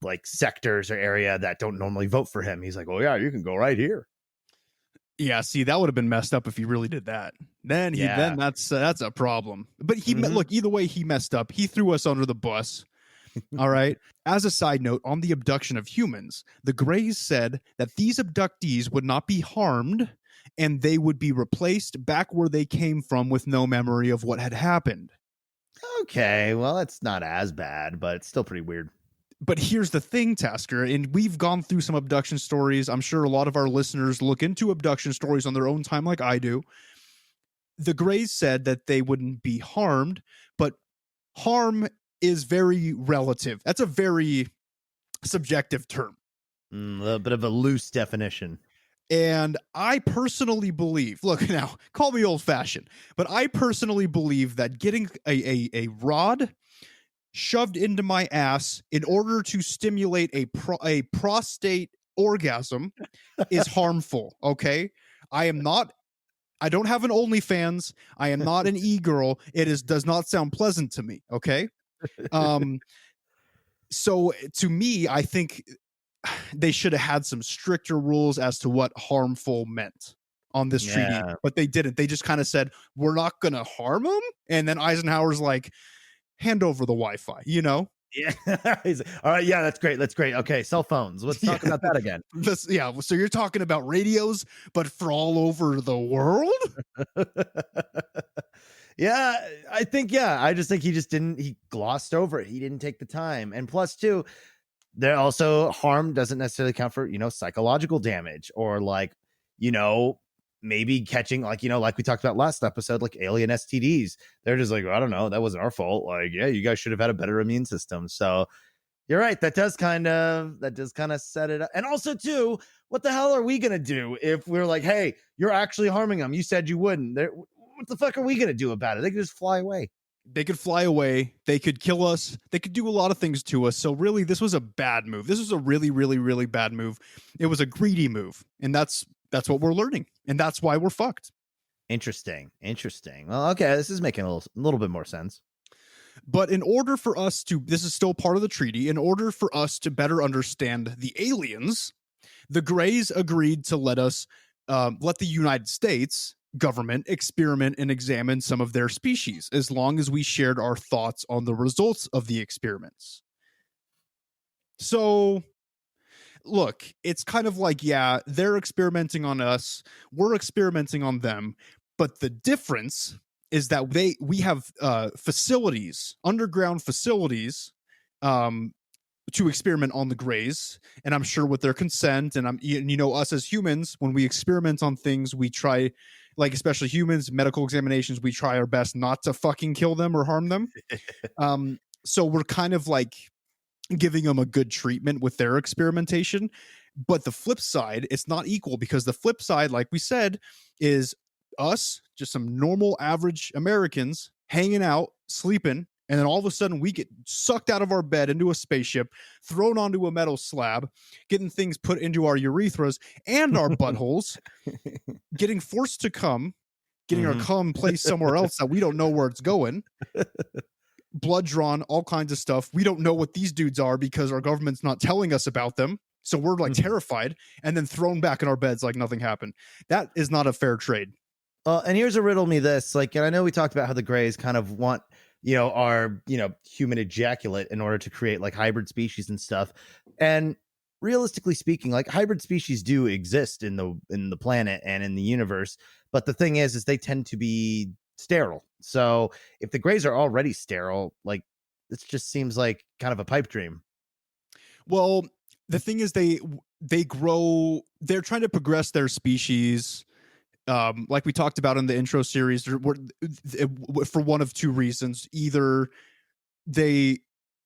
like sectors or area that don't normally vote for him. He's like, oh yeah, you can go right here. Yeah, see, that would have been messed up if he really did that. Then that's a problem. But look, either way, he messed up. He threw us under the bus. All right. As a side note, on the abduction of humans, the Greys said that these abductees would not be harmed and they would be replaced back where they came from with no memory of what had happened. Okay, well, it's not as bad, but it's still pretty weird. But here's the thing, Tasker, and we've gone through some abduction stories. I'm sure a lot of our listeners look into abduction stories on their own time like I do. The Greys said that they wouldn't be harmed, but harm is very relative. That's a very subjective term. A little bit of a loose definition. And I personally believe, look now, call me old-fashioned, but I personally believe that getting a rod shoved into my ass in order to stimulate a prostate orgasm is harmful, okay? I don't have an OnlyFans. I am not an e-girl. Does not sound pleasant to me, okay? So to me, I think they should have had some stricter rules as to what harmful meant on this treaty, but they didn't. They just kind of said, we're not going to harm them. And then Eisenhower's like, hand over the Wi-Fi, you know? Yeah. He's like, all right. Yeah, that's great. That's great. Okay, cell phones. Let's talk about that again. So you're talking about radios, but for all over the world? Yeah, I think, yeah, I just think he glossed over it. He didn't take the time. And plus, too, there also harm doesn't necessarily count for, psychological damage or like, you know, maybe catching like, like we talked about last episode, like alien STDs. They're just like, I don't know, that wasn't our fault. Like, yeah, you guys should have had a better immune system. So you're right. That does kind of set it up. And also, too, what the hell are we gonna do if we're like, hey, you're actually harming them? You said you wouldn't. What the fuck are we gonna do about it? They could just fly away. They could fly away. They could kill us. They could do a lot of things to us. So really, this was a bad move. This was a really, really, really bad move. It was a greedy move, and that's what we're learning, and that's why we're fucked. Interesting. Well, okay, this is making a little bit more sense. But in order for us to, this is still part of the treaty, in order for us to better understand the aliens, the Greys agreed to let the United States government experiment and examine some of their species, as long as we shared our thoughts on the results of the experiments. So, look, it's kind of like, yeah, they're experimenting on us, we're experimenting on them, but the difference is that we have facilities, underground facilities, to experiment on the Greys, and I'm sure with their consent. And us as humans, when we experiment on things, we try, like especially humans, medical examinations, we try our best not to fucking kill them or harm them. So we're kind of like giving them a good treatment with their experimentation. But the flip side, it's not equal, because the flip side, like we said, is us, just some normal average Americans hanging out, sleeping, and then all of a sudden we get sucked out of our bed into a spaceship, thrown onto a metal slab, getting things put into our urethras and our buttholes, getting forced to come, getting our cum placed somewhere else that we don't know where it's going, blood drawn, all kinds of stuff. We don't know what these dudes are because our government's not telling us about them. So we're like terrified, and then thrown back in our beds like nothing happened. That is not a fair trade. And here's a riddle me this, like, and I know we talked about how the Greys kind of want, our, human ejaculate in order to create like hybrid species and stuff. And realistically speaking, like hybrid species do exist in the planet and in the universe. But the thing is they tend to be sterile. So if the Greys are already sterile, like this just seems like kind of a pipe dream. Well, the thing is they grow, they're trying to progress their species. Like we talked about in the intro series, for one of two reasons. Either they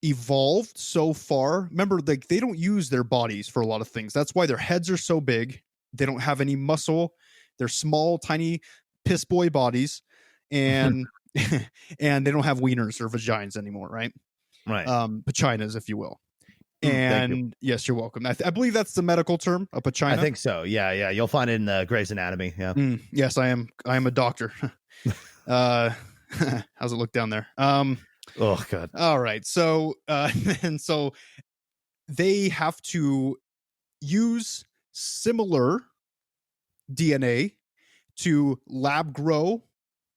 evolved so far, remember, like they don't use their bodies for a lot of things. That's why their heads are so big. They don't have any muscle. They're small, tiny piss boy bodies, and and they don't have wieners or vaginas anymore, right? Right. Vaginas, if you will. And yes, you're welcome. I believe that's the medical term, a vagina. I think so. Yeah. You'll find it in the Grey's Anatomy. Yeah. Yes, I am a doctor. How's it look down there? Oh God. All right. So and so they have to use similar DNA to lab grow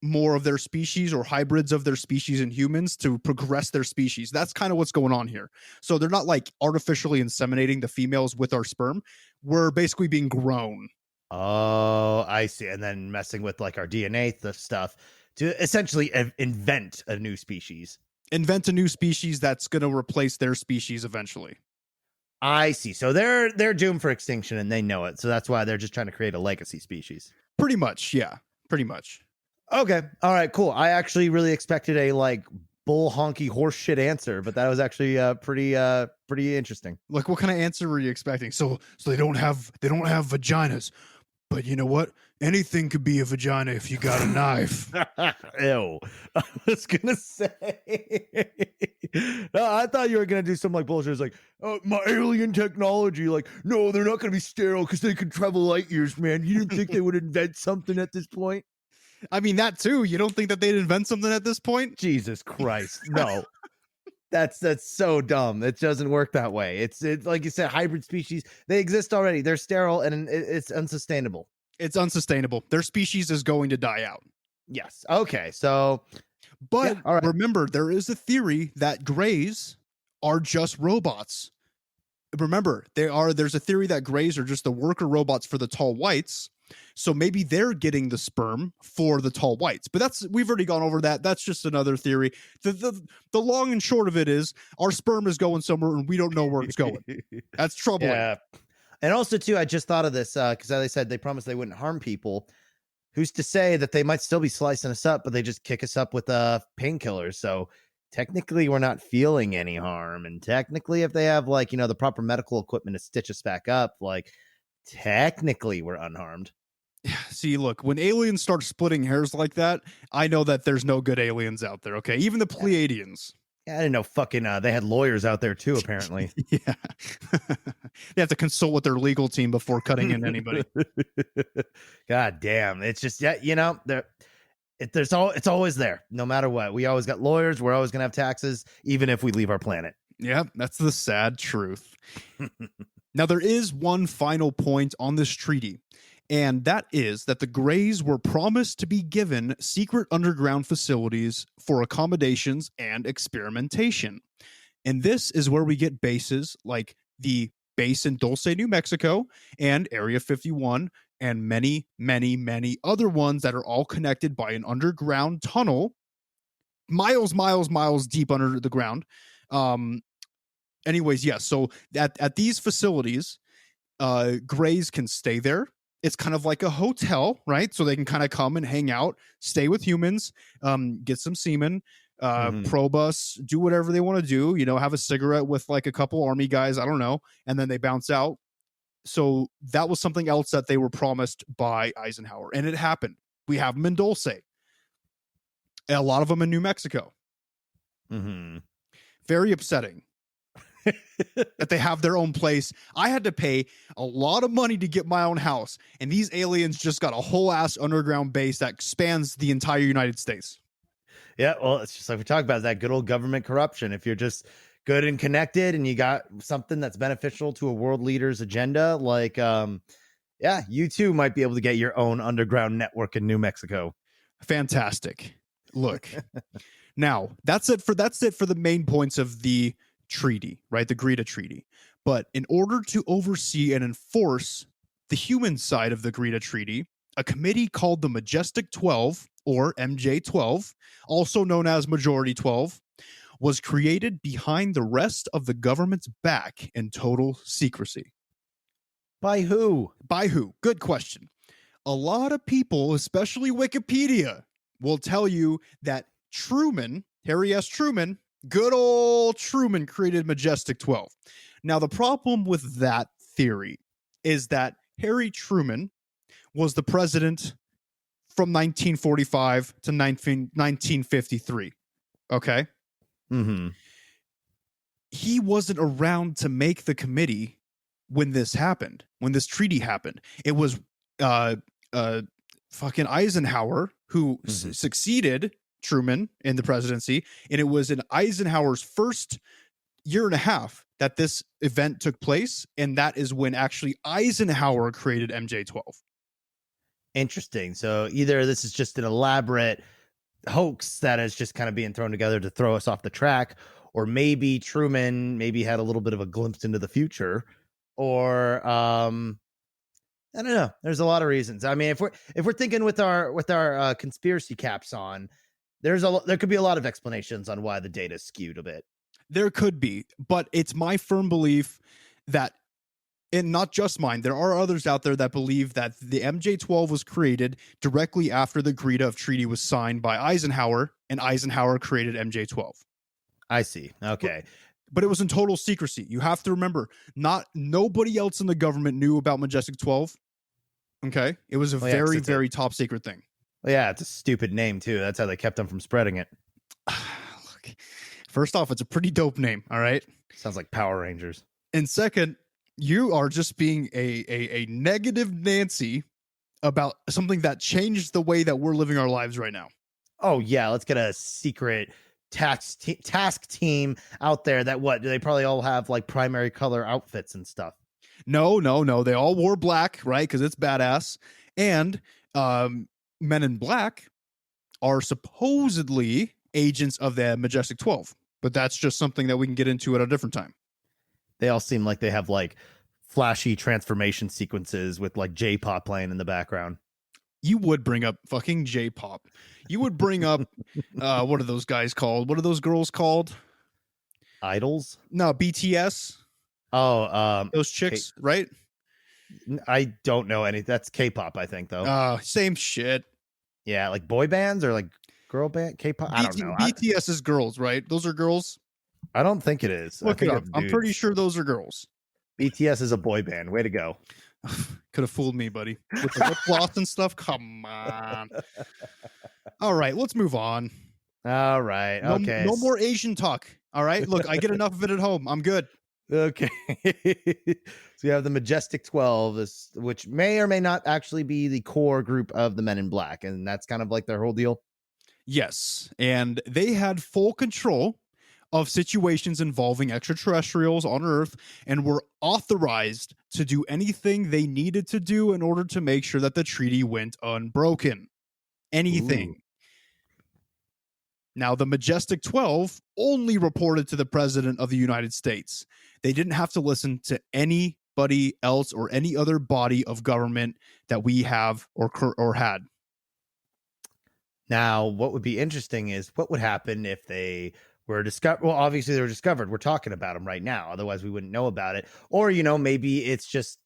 more of their species or hybrids of their species in humans to progress their species. That's kind of what's going on here. So they're not like artificially inseminating the females with our sperm. We're basically being grown. Oh, I see. And then messing with like our DNA stuff to essentially invent a new species. Invent a new species that's going to replace their species eventually. I see. So they're doomed for extinction and they know it. So that's why they're just trying to create a legacy species. Pretty much. Yeah, pretty much. Okay. All right, cool. I actually really expected a like bull honky horse shit answer, but that was actually pretty interesting. Like, what kind of answer were you expecting? So they don't have vaginas, but you know what? Anything could be a vagina if you got a knife. Ew. I was gonna say. No, I thought you were gonna do some like bullshit. It's like, oh, my alien technology. Like, no, they're not gonna be sterile because they can travel light years, man. You didn't think they would invent something at this point? I mean, that too. You don't think that they'd invent something at this point? Jesus Christ. No. That's so dumb. It doesn't work that way. It's like you said, hybrid species, they exist already. They're sterile and it's unsustainable. It's unsustainable. Their species is going to die out. Yes. Okay. So, but yeah, all right. Remember, there is a theory that Greys are just robots. Remember, there's a theory that Greys are just the worker robots for the tall whites. So maybe they're getting the sperm for the tall whites. But we've already gone over that. That's just another theory. The long and short of it is our sperm is going somewhere and we don't know where it's going. That's troubling. Yeah. And also, too, I just thought of this because, as I said, they promised they wouldn't harm people. Who's to say that they might still be slicing us up, but they just kick us up with painkillers? So technically, we're not feeling any harm. And technically, if they have the proper medical equipment to stitch us back up, technically we're unharmed. See, look, when aliens start splitting hairs like that, I know that there's no good aliens out there. Okay, even the Pleiadians. Yeah, I didn't know fucking they had lawyers out there too, apparently. Yeah. They have to consult with their legal team before cutting in anybody. God damn. It's just, it's always there, no matter what. We always got lawyers. We're always going to have taxes, even if we leave our planet. Yeah, that's the sad truth. Now, there is one final point on this treaty, and that is that the Greys were promised to be given secret underground facilities for accommodations and experimentation. And this is where we get bases like the base in Dulce, New Mexico, and Area 51, and many, many, many other ones that are all connected by an underground tunnel, miles deep under the ground. Anyways, yes. So at these facilities, Greys can stay there. It's kind of like a hotel, right? So they can kind of come and hang out, stay with humans, get some semen, probe us, do whatever they want to do, have a cigarette with like a couple army guys, I don't know, and then they bounce out. So that was something else that they were promised by Eisenhower, and it happened. We have them in Dulce, and a lot of them in New Mexico. Very upsetting. That they have their own place. I had to pay a lot of money to get my own house, and these aliens just got a whole ass underground base that spans the entire United States. Yeah, well, it's just like we talked about, that good old government corruption. If you're just good and connected and you got something that's beneficial to a world leader's agenda, you too might be able to get your own underground network in New Mexico. Fantastic. Look, now that's it for the main points of the treaty, right? The Greta Treaty. But in order to oversee and enforce the human side of the Greta Treaty, a committee called the Majestic 12, or MJ12, also known as Majority 12, was created behind the rest of the government's back in total secrecy. By who? Good question. A lot of people, especially Wikipedia, will tell you that Truman, Harry S. Truman, good old Truman, created Majestic 12. Now, the problem with that theory is that Harry Truman was the president from 1945 to 1953. Okay? He wasn't around to make the committee when this happened, when this treaty happened. It was fucking Eisenhower who succeeded Truman in the presidency, and it was in Eisenhower's first year and a half that this event took place, and that is when actually Eisenhower created MJ12. Interesting. So either this is just an elaborate hoax that is just kind of being thrown together to throw us off the track, or maybe Truman had a little bit of a glimpse into the future, or I don't know. There's a lot of reasons. I mean, if we're thinking with our conspiracy caps on, there could be a lot of explanations on why the data is skewed a bit. There could be, but it's my firm belief that, and not just mine, there are others out there that believe that the MJ12 was created directly after the Greta Treaty was signed by Eisenhower, and Eisenhower created MJ12. I see. Okay. But it was in total secrecy. You have to remember, nobody else in the government knew about Majestic 12. Okay? It was a very top secret thing. Well, yeah, it's a stupid name too. That's how they kept them from spreading it. Look, first off, it's a pretty dope name, all right? Sounds like Power Rangers. And second, you are just being a negative Nancy about something that changed the way that we're living our lives right now. Oh, yeah. Let's get a secret task team out there that do they probably all have like primary color outfits and stuff? No. They all wore black, right? Because it's badass. And Men in Black are supposedly agents of the Majestic 12. but that's just something that we can get into at a different time. They all seem like they have like flashy transformation sequences with like J-pop playing in the background. You would bring up fucking J-pop. You would bring up what are those guys called? What are those girls called? Idols? No, BTS. Oh, Those chicks, right? I don't know any. That's K-pop, I think, though. Same shit. Yeah, like boy bands or like girl band K-pop. I don't know. BTS is girls, right? Those are girls. I don't think it is. Look it up. I'm pretty sure those are girls. BTS is a boy band. Way to go. Could have fooled me, buddy. With the lip gloss and stuff. Come on. All right, let's move on. All right. Okay. No more Asian talk. All right. Look, I get enough of it at home. I'm good. Okay. So you have the Majestic 12, which may or may not actually be the core group of the Men in Black, and that's kind of like their whole deal. Yes, and they had full control of situations involving extraterrestrials on Earth and were authorized to do anything they needed to do in order to make sure that the treaty went unbroken. Anything. Ooh. Now, the Majestic 12 only reported to the President of the United States. They didn't have to listen to anybody else or any other body of government that we have or had. Now, what would be interesting is what would happen if they were discovered. Well, obviously they were discovered. We're talking about them right now. Otherwise we wouldn't know about it. Or, maybe it's just,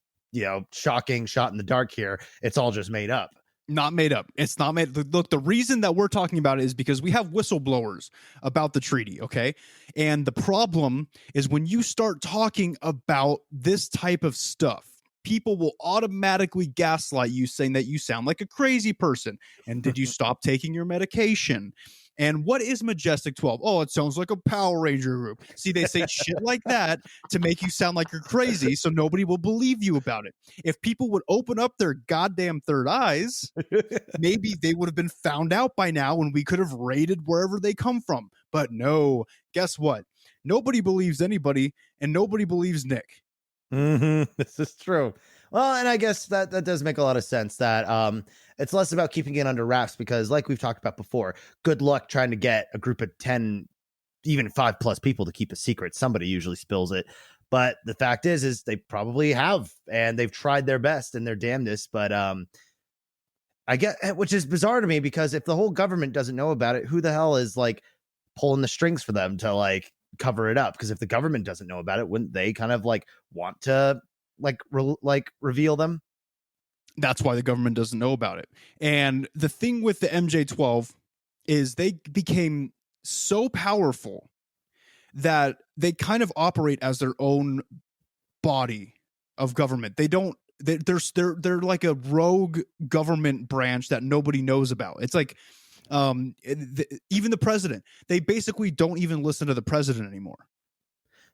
shocking shot in the dark here. It's all just made up. Not made up. It's not made. Look, the reason that we're talking about it is because we have whistleblowers about the treaty, okay? And the problem is when you start talking about this type of stuff, people will automatically gaslight you saying that you sound like a crazy person. And did you stop taking your medication? And what is Majestic 12? Oh, it sounds like a Power Ranger group. See, they say shit like that to make you sound like you're crazy, so nobody will believe you about it. If people would open up their goddamn third eyes, maybe they would have been found out by now and we could have raided wherever they come from. But no, guess what? Nobody believes anybody and nobody believes Nick. Mm-hmm. This is true. Well, and I guess that does make a lot of sense that it's less about keeping it under wraps because like we've talked about before, good luck trying to get a group of 10, even 5+ people to keep a secret. Somebody usually spills it. But the fact is they probably have, and they've tried their best and their damnedest. But I get, which is bizarre to me because if the whole government doesn't know about it, who the hell is like pulling the strings for them to like cover it up? Because if the government doesn't know about it, wouldn't they kind of like want to reveal them? That's why the government doesn't know about it. And the thing with the MJ-12 is they became so powerful that they kind of operate as their own body of government. They're like a rogue government branch that nobody knows about. It's like even the president, they basically don't even listen to the president anymore.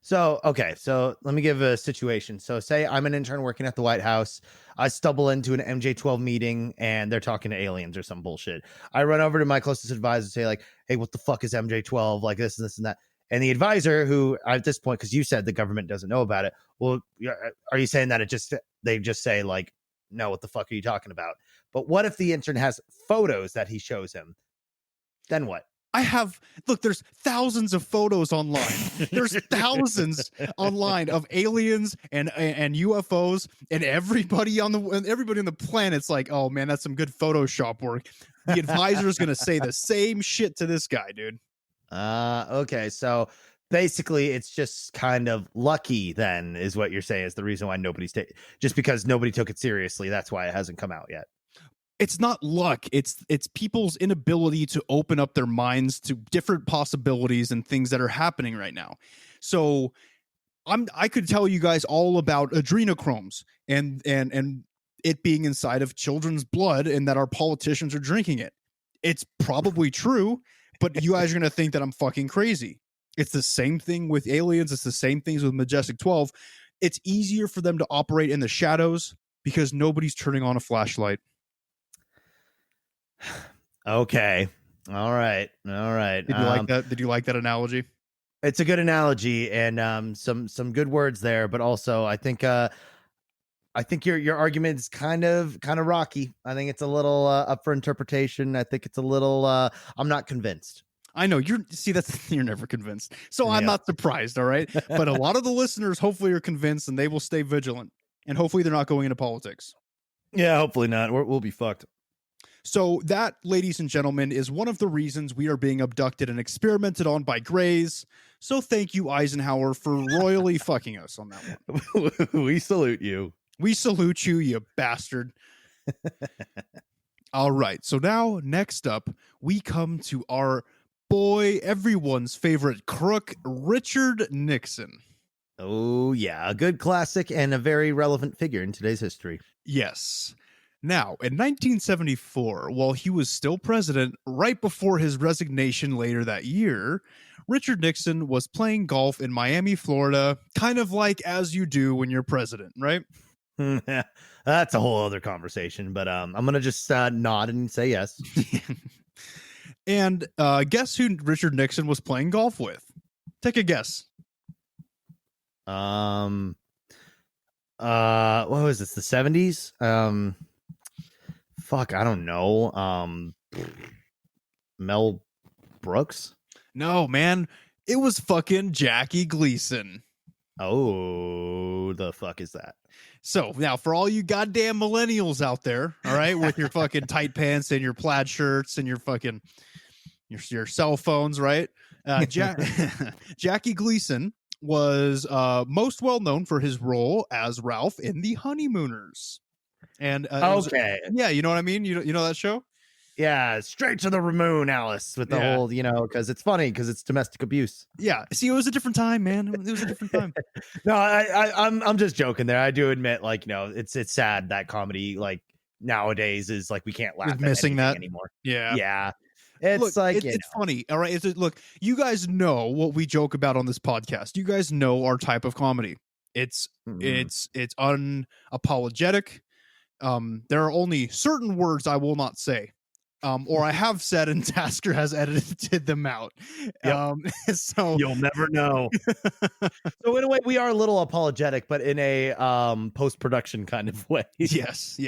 So, okay. So let me give a situation. So say I'm an intern working at the White House. I stumble into an MJ-12 meeting and they're talking to aliens or some bullshit. I run over to my closest advisor and say like, hey, what the fuck is MJ-12? Like this and this and that. And the advisor who at this point, because you said the government doesn't know about it. Well, are you saying that they just say like, no, what the fuck are you talking about? But what if the intern has photos that he shows him? Then what? There's thousands of photos online. There's thousands online of aliens and UFOs, and everybody on the planet's like, oh man, that's some good Photoshop work. The advisor is gonna say the same shit to this guy, dude. Okay. So basically it's just kind of lucky then is what you're saying is the reason why just because nobody took it seriously. That's why it hasn't come out yet. It's not luck. It's people's inability to open up their minds to different possibilities and things that are happening right now. So I could tell you guys all about adrenochromes and it being inside of children's blood and that our politicians are drinking it. It's probably true, but you guys are going to think that I'm fucking crazy. It's the same thing with aliens. It's the same things with Majestic 12. It's easier for them to operate in the shadows because nobody's turning on a flashlight. Okay. All right. Did you like that? Did you like that analogy? It's a good analogy and some good words there, but also I think your argument is kind of rocky. I think it's a little up for interpretation. I think it's a little I'm not convinced. I know you're you're never convinced. So I'm Yeah. not surprised, all right? But a lot of the listeners hopefully are convinced and they will stay vigilant. And hopefully they're not going into politics. Yeah, hopefully not. We'll be fucked. So that, ladies and gentlemen, is one of the reasons we are being abducted and experimented on by Greys. So thank you, Eisenhower, for royally fucking us on that one. We salute you. We salute you, you bastard. All right. So now, next up, we come to our boy, everyone's favorite crook, Richard Nixon. Oh, yeah. A good classic and a very relevant figure in today's history. Yes. Now, in 1974, while he was still president, right before his resignation later that year, Richard Nixon was playing golf in Miami, Florida, kind of like as you do when you're president, right? That's a whole other conversation, but I'm going to just nod and say yes. And guess who Richard Nixon was playing golf with? Take a guess. What was this? The 70s? Fuck, I don't know. Mel Brooks? No, man. It was fucking Jackie Gleason. Oh, the fuck is that? So now for all you goddamn millennials out there, all right, with your fucking tight pants and your plaid shirts and your fucking your cell phones, right? Jackie Gleason was most well known for his role as Ralph in The Honeymooners. And Okay. Yeah, you know what I mean? You know that show? Yeah, straight to the moon, Alice, with the whole, because it's funny because it's domestic abuse. Yeah. See, it was a different time, man. It was a different time. No, I'm just joking there. I do admit, it's sad that comedy nowadays is we can't laugh at missing that anymore. Yeah. Yeah. It's it's funny. All right. Look, you guys know what we joke about on this podcast. You guys know our type of comedy. It's unapologetic. There are only certain words I will not say. Or I have said and Tasker has edited them out. Yep. So you'll never know. So in a way, we are a little apologetic, but in a post-production kind of way. Yes.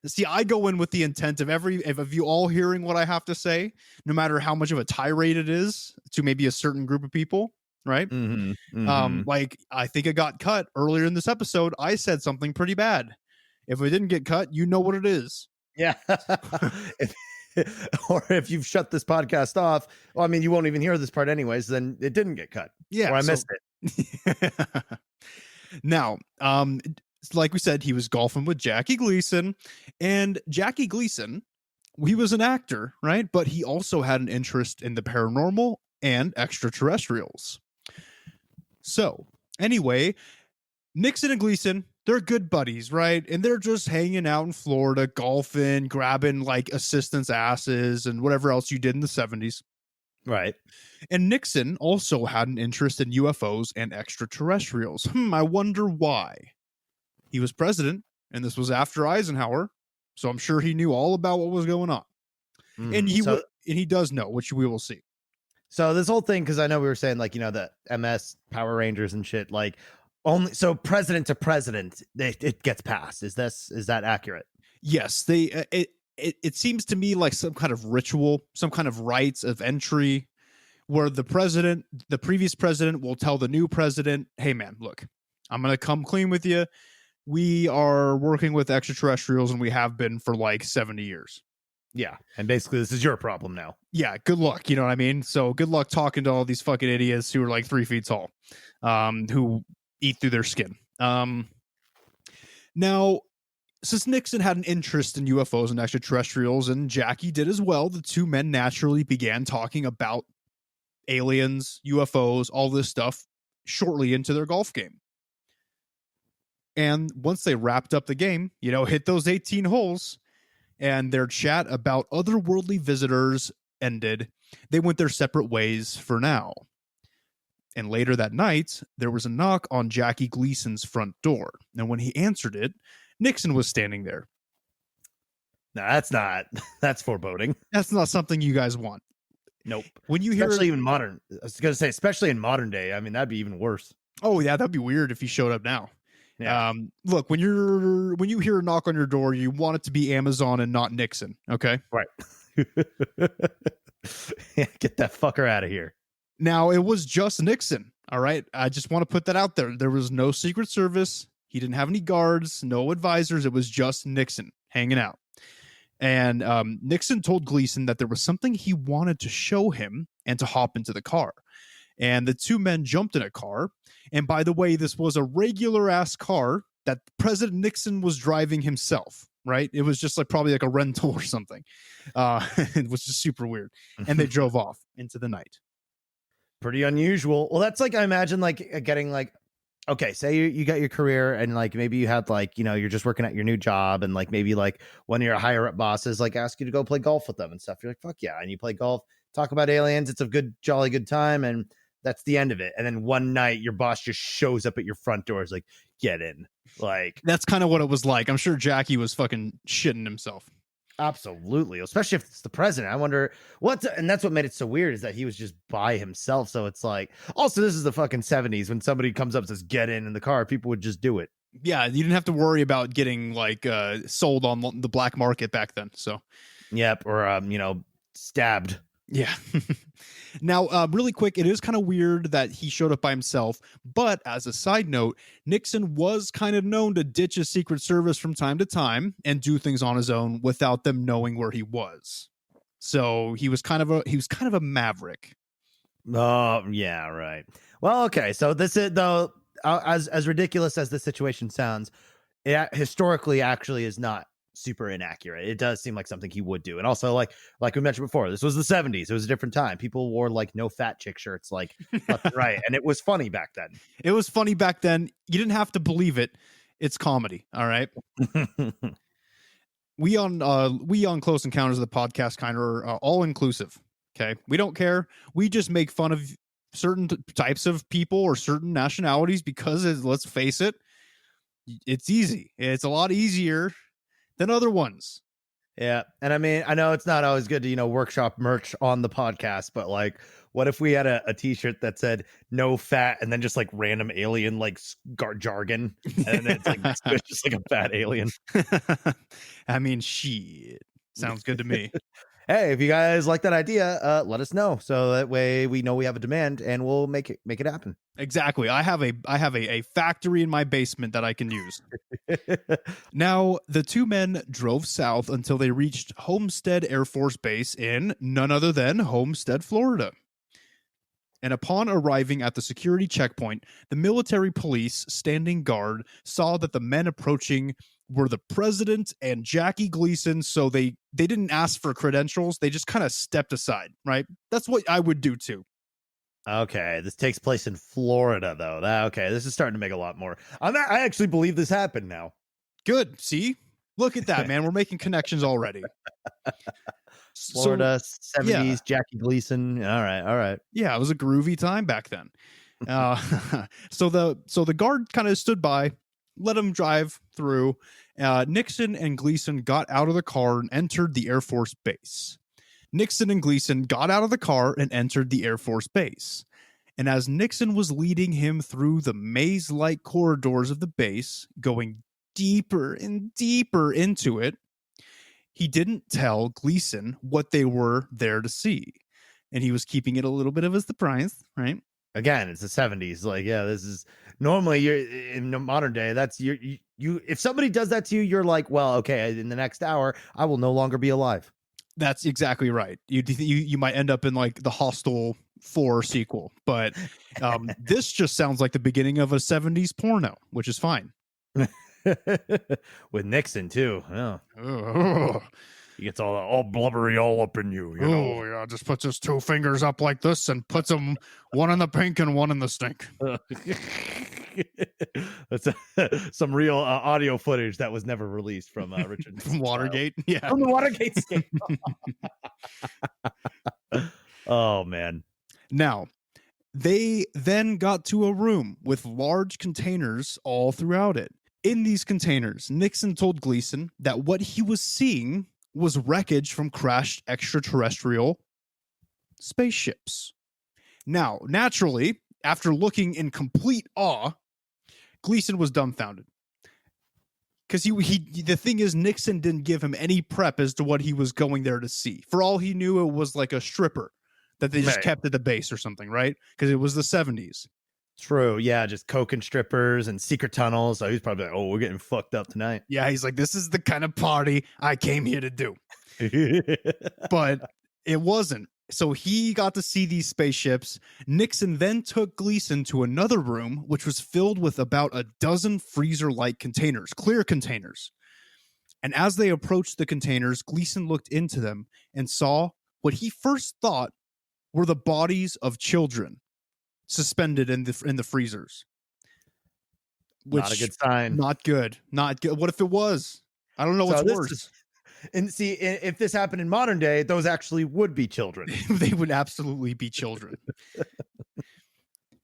See, I go in with the intent of you all hearing what I have to say, no matter how much of a tirade it is to maybe a certain group of people, right? Mm-hmm, mm-hmm. I think it got cut earlier in this episode. I said something pretty bad. If it didn't get cut, you know what it is. Yeah. Or if you've shut this podcast off, well, I mean, you won't even hear this part anyways, then it didn't get cut. Yeah. Or I missed it. Now, like we said, he was golfing with Jackie Gleason, and Jackie Gleason, he was an actor, right? But he also had an interest in the paranormal and extraterrestrials. So anyway, Nixon and Gleason, they're good buddies, right? And they're just hanging out in Florida, golfing, grabbing assistants' asses and whatever else you did in the 70s. Right. And Nixon also had an interest in UFOs and extraterrestrials. I wonder why. He was president, and this was after Eisenhower, so I'm sure he knew all about what was going on. And he does know, which we will see. So this whole thing, because I know we were saying the MS Power Rangers and shit, only so president to president it gets passed. Is that accurate? Yes, it seems to me like some kind of ritual, some kind of rites of entry, where the previous president will tell the new president, hey man, look, I'm gonna come clean with you. We are working with extraterrestrials and we have been for 70 years. Yeah, and basically this is your problem now. Yeah, good luck, you know what I mean? So good luck talking to all these fucking idiots who are 3 feet tall, who eat through their skin. Now, since Nixon had an interest in UFOs and extraterrestrials, and Jackie did as well, the two men naturally began talking about aliens, UFOs, all this stuff shortly into their golf game. And once they wrapped up the game, hit those 18 holes, and their chat about otherworldly visitors ended, they went their separate ways for now. And later that night, there was a knock on Jackie Gleason's front door. And when he answered it, Nixon was standing there. No, that's foreboding. That's not something you guys want. Nope. When you hear, especially even modern, I was going to say, especially in modern day, I mean, that'd be even worse. Oh yeah, that'd be weird if he showed up now. Yeah. Look, when you hear a knock on your door, you want it to be Amazon and not Nixon. Okay. Right. Get that fucker out of here. Now, it was just Nixon. All right. I just want to put that out there. There was no Secret Service. He didn't have any guards, no advisors. It was just Nixon hanging out. And Nixon told Gleason that there was something he wanted to show him and to hop into the car. And the two men jumped in a car. And by the way, this was a regular ass car that President Nixon was driving himself, right? It was just like probably like a rental or something, which is super weird. And they drove off into the night. Pretty unusual. Well, that's like, I imagine like getting like, okay, say you got your career and like maybe you had like, you know, you're just working at your new job and like maybe like one of your higher up bosses like ask you to go play golf with them and stuff. You're like, fuck yeah. And you play golf, talk about aliens. It's a good, jolly good time. And that's the end of it. And then one night your boss just shows up at your front door. Is like, get in. Like, that's kind of what it was like. I'm sure Jackie was fucking shitting himself. Absolutely. Especially if it's the president. I wonder and that's what made it so weird is that he was just by himself. So it's like, also, this is the fucking 70s when somebody comes up and says, get in the car, people would just do it. Yeah. You didn't have to worry about getting like sold on the black market back then. So, yep. Or, you know, stabbed. Yeah. Now, really quick, it is kind of weird that he showed up by himself. But as a side note, Nixon was kind of known to ditch his Secret Service from time to time and do things on his own without them knowing where he was. So he was kind of a maverick. Oh, yeah, right. Well, okay. So this is though, as ridiculous as this situation sounds, it historically actually is not super inaccurate. It does seem like something he would do. And also like we mentioned before, this was the 70s. It was a different time. People wore like no fat chick shirts like left and right. And it was funny back then. It was funny back then. You didn't have to believe it. It's comedy. All right. We on Close Encounters of the Podcast kind of are all inclusive. Okay. We don't care. We just make fun of certain types of people or certain nationalities because let's face it, it's easy. It's a lot easier than other ones. Yeah. And I mean, I know it's not always good to, you know, workshop merch on the podcast, but like, what if we had a t-shirt that said no fat and then just like random alien like jargon and then it's just like a fat alien. I mean, shit. Sounds good to me. Hey, if you guys like that idea, let us know. So that way we know we have a demand and we'll make it happen. Exactly. I have a factory in my basement that I can use. Now, the two men drove south until they reached Homestead Air Force Base in none other than Homestead, Florida. And upon arriving at the security checkpoint, the military police standing guard saw that the men approaching were the president and Jackie Gleason, so they didn't ask for credentials. They just kind of stepped aside, right? That's what I would do too. Okay, this takes place in Florida, though. Okay, this is starting to make a lot more. I actually believe this happened now. Good. See? Look at that, man. We're making connections already. Florida, 70s, yeah. Jackie Gleason. All right. Yeah, it was a groovy time back then. So the guard kind of stood by, let him drive through. Nixon and Gleason got out of the car and entered the Air Force Base. Nixon and Gleason got out of the car and entered the Air Force Base. And as Nixon was leading him through the maze-like corridors of the base, going deeper and deeper into it, he didn't tell Gleason what they were there to see. And he was keeping it a little bit of a surprise, right? Again, it's the 70s. Like, yeah, this is normally you're in the modern day. That's you. If somebody does that to you, you're like, well, okay, in the next hour, I will no longer be alive. That's exactly right. You might end up in like the Hostel 4 sequel, but this just sounds like the beginning of a 70s porno, which is fine. With Nixon too. Yeah. Oh. He gets all blubbery all up in you. Oh, yeah. Just puts his two fingers up like this and puts them one in the pink and one in the stink. That's some real audio footage that was never released from Richard from Watergate. Child. Yeah. From the Watergate scandal. Oh, man. Now, they then got to a room with large containers all throughout it. In these containers, Nixon told Gleason that what he was seeing was wreckage from crashed extraterrestrial spaceships. Now, naturally, after looking in complete awe, Gleason was dumbfounded. Because the thing is, Nixon didn't give him any prep as to what he was going there to see. For all he knew, it was like a stripper that they just Right. kept at the base or something, right? Because it was the 70s. True. Yeah, just coke and strippers and secret tunnels. So he's probably like, oh, we're getting fucked up tonight. Yeah, he's like, this is the kind of party I came here to do. But it wasn't. So he got to see these spaceships. Nixon then took Gleason to another room, which was filled with about a dozen freezer-like containers, clear containers. And as they approached the containers, Gleason looked into them and saw what he first thought were the bodies of children suspended in the freezers. Which, Not a good sign. Not good. Not good. What if it was? I don't know what's worse. And see, if this happened in modern day, those actually would be children. They would absolutely be children.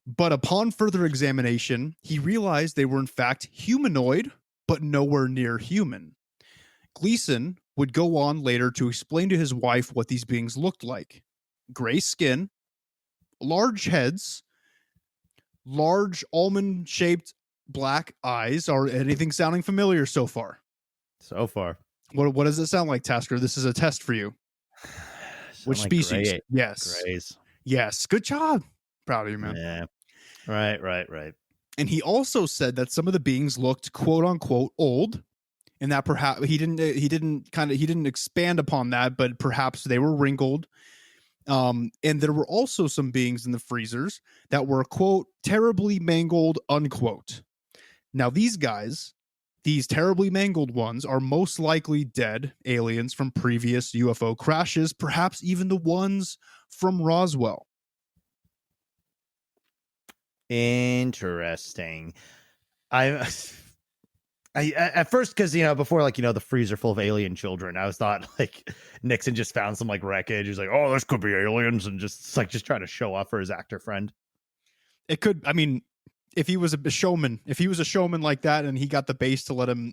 But upon further examination, he realized they were in fact humanoid, but nowhere near human. Gleason would go on later to explain to his wife what these beings looked like. Gray skin, large heads, large almond-shaped black eyes. Are anything sounding familiar so far? So far. What does it sound like, Tasker? This is a test for you. Which species? Yes. Grays. Yes. Good job. Proud of you, man. Yeah. Right. And he also said that some of the beings looked quote unquote old, and that perhaps he didn't expand upon that, but perhaps they were wrinkled. And there were also some beings in the freezers that were quote terribly mangled unquote. Now these guys, these terribly mangled ones, are most likely dead aliens from previous UFO crashes, perhaps even the ones from Roswell. Interesting. I at first, because before, like, the freezer full of alien children, I was thought like Nixon just found some like wreckage. He's like, oh, this could be aliens, and just trying to show off for his actor friend. It could. I mean, if he was a showman like that, and he got the base to let him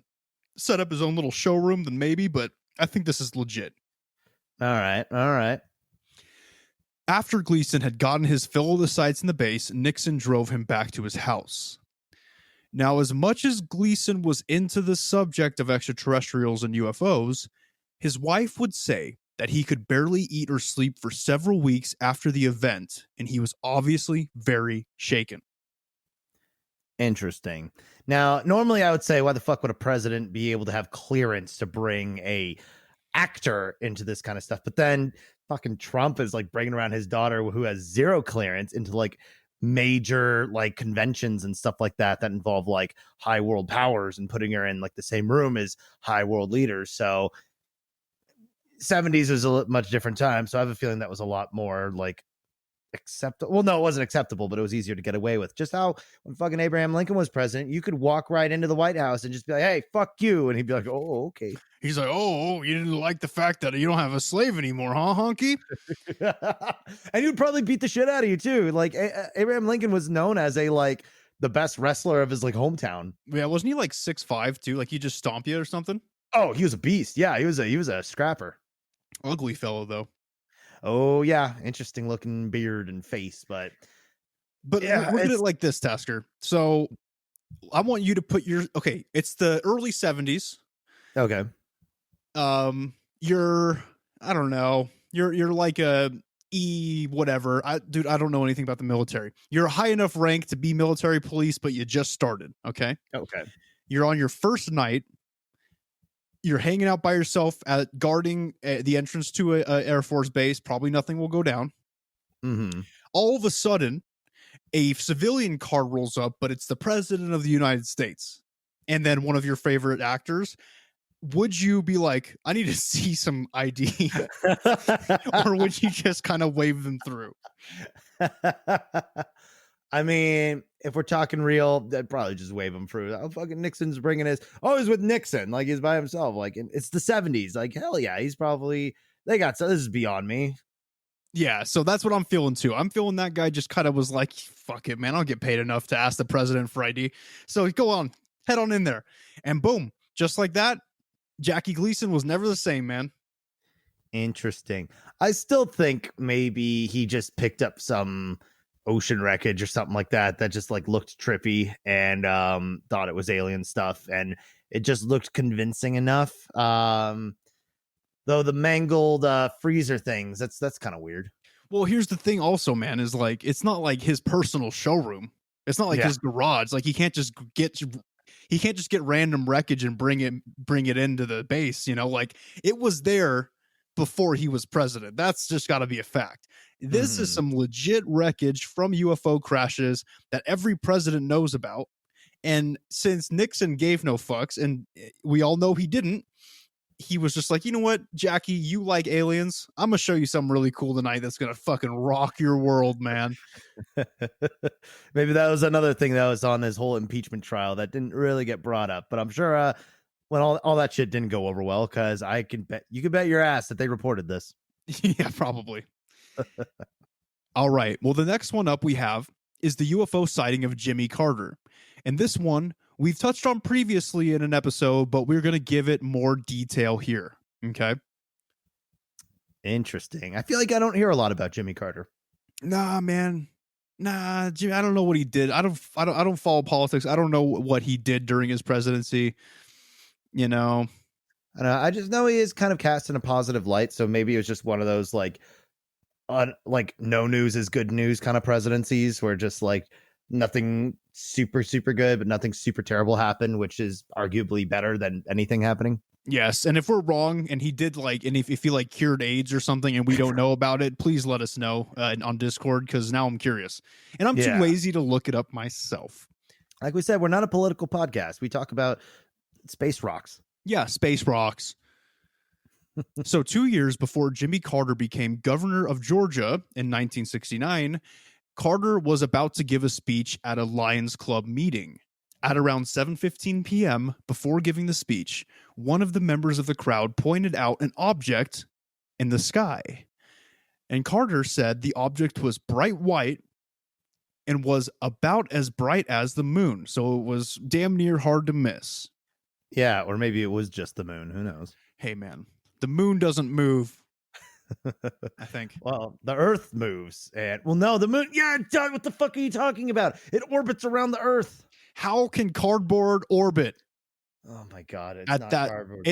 set up his own little showroom, then maybe. But I think this is legit. All right. After Gleason had gotten his fill of the sights in the base, Nixon drove him back to his house. Now, as much as Gleason was into the subject of extraterrestrials and UFOs, his wife would say that he could barely eat or sleep for several weeks after the event, and he was obviously very shaken. Interesting. Now, normally I would say, why the fuck would a president be able to have clearance to bring a actor into this kind of stuff? But then fucking Trump is like bringing around his daughter who has zero clearance into like major like conventions and stuff like that involve like high world powers, and putting her in like the same room as high world leaders. So 70s was a much different time. So I have a feeling that was a lot more like acceptable. Well, no, it wasn't acceptable, but it was easier to get away with. Just how when fucking Abraham Lincoln was president, you could walk right into the White House and just be like, hey, fuck you. And he'd be like, oh, okay. He's like, oh, you didn't like the fact that you don't have a slave anymore, huh, honky? And he would probably beat the shit out of you too. Like Abraham Lincoln was known as the best wrestler of his like hometown. Yeah, wasn't he like 6'5" too? Like he just stomp you or something? Oh, he was a beast. Yeah, he was a scrapper. Ugly fellow though. Oh yeah, interesting looking beard and face, but yeah, look at it like this, Tasker. So I want you to put it's the early 70s. Okay. You're I don't know. You're like a E whatever. I don't know anything about the military. You're a high enough rank to be military police, but you just started. Okay. You're on your first night. You're hanging out by yourself at guarding the entrance to a Air Force base. Probably nothing will go down. Mm-hmm. All of a sudden, a civilian car rolls up, but it's the president of the United States. And then one of your favorite actors. Would you be like, I need to see some ID? Or would you just kind of wave them through? I mean, if we're talking real, I'd probably just wave him through. Oh, fucking Nixon's bringing his. Oh, he's with Nixon. Like he's by himself. Like it's the 70s. Like hell yeah, he's probably. They got so. This is beyond me. Yeah, so that's what I'm feeling too. I'm feeling that guy just kind of was like, fuck it, man. I'll get paid enough to ask the president for ID. So go on, head on in there, and boom, just like that, Jackie Gleason was never the same, man. Interesting. I still think maybe he just picked up some ocean wreckage or something like that just like looked trippy and thought it was alien stuff, and it just looked convincing enough. Though the mangled freezer things, that's kind of weird. Well, here's the thing also, man, is like it's not like his personal showroom. It's not like Yeah. his garage. Like he can't just get random wreckage and bring it into the base, you know? Like it was there before he was president. That's just got to be a fact. This is some legit wreckage from UFO crashes that every president knows about. And since Nixon gave no fucks, and we all know he didn't, he was just like, you know what, Jackie, you like aliens? I'm gonna show you something really cool tonight that's gonna fucking rock your world, man. Maybe that was another thing that was on his whole impeachment trial that didn't really get brought up. But I'm sure when all that shit didn't go over well, because you can bet your ass that they reported this. Yeah, probably. All right. Well, the next one up we have is the UFO sighting of Jimmy Carter. And this one we've touched on previously in an episode, but we're going to give it more detail here. Okay. Interesting. I feel like I don't hear a lot about Jimmy Carter. Nah, man. Nah, Jimmy, I don't know what he did. I don't follow politics. I don't know what he did during his presidency. You know, I just know he is kind of cast in a positive light. So maybe it was just one of those like no news is good news kind of presidencies where just like nothing super, super good, but nothing super terrible happened, which is arguably better than anything happening. Yes. And if we're wrong and he did like, and if he like cured AIDS or something and we don't know about it, please let us know on Discord, because now I'm curious and I'm too lazy to look it up myself. Like we said, we're not a political podcast. We talk about space rocks. Yeah, space rocks. So 2 years before Jimmy Carter became governor of Georgia in 1969, Carter was about to give a speech at a Lions Club meeting. At around 7:15 p.m., before giving the speech, one of the members of the crowd pointed out an object in the sky. And Carter said the object was bright white and was about as bright as the moon. So it was damn near hard to miss. Yeah, or maybe it was just the moon. Who knows? Hey, man, the moon doesn't move. I think. Well, the Earth moves, and no, the moon. Yeah, what the fuck are you talking about? It orbits around the Earth. How can cardboard orbit? Oh my god! It's not cardboard.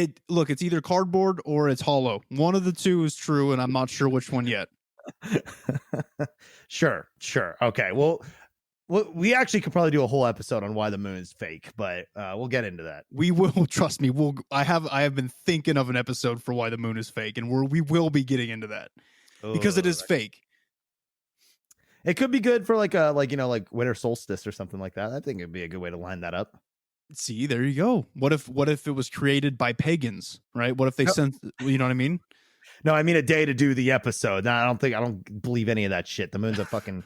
It's either cardboard or it's hollow. One of the two is true, and I'm not sure which one yet. Sure. Okay. Well, we actually could probably do a whole episode on why the moon is fake, but we'll get into that. We will. Trust me. I have been thinking of an episode for why the moon is fake, and we will be getting into that because it is fake. It could be good for like winter solstice or something like that. I think it'd be a good way to line that up. See, there you go. What if it was created by pagans, right? What if they sent, you know what I mean? No, I mean a day to do the episode. No, I don't believe any of that shit. The moon's a fucking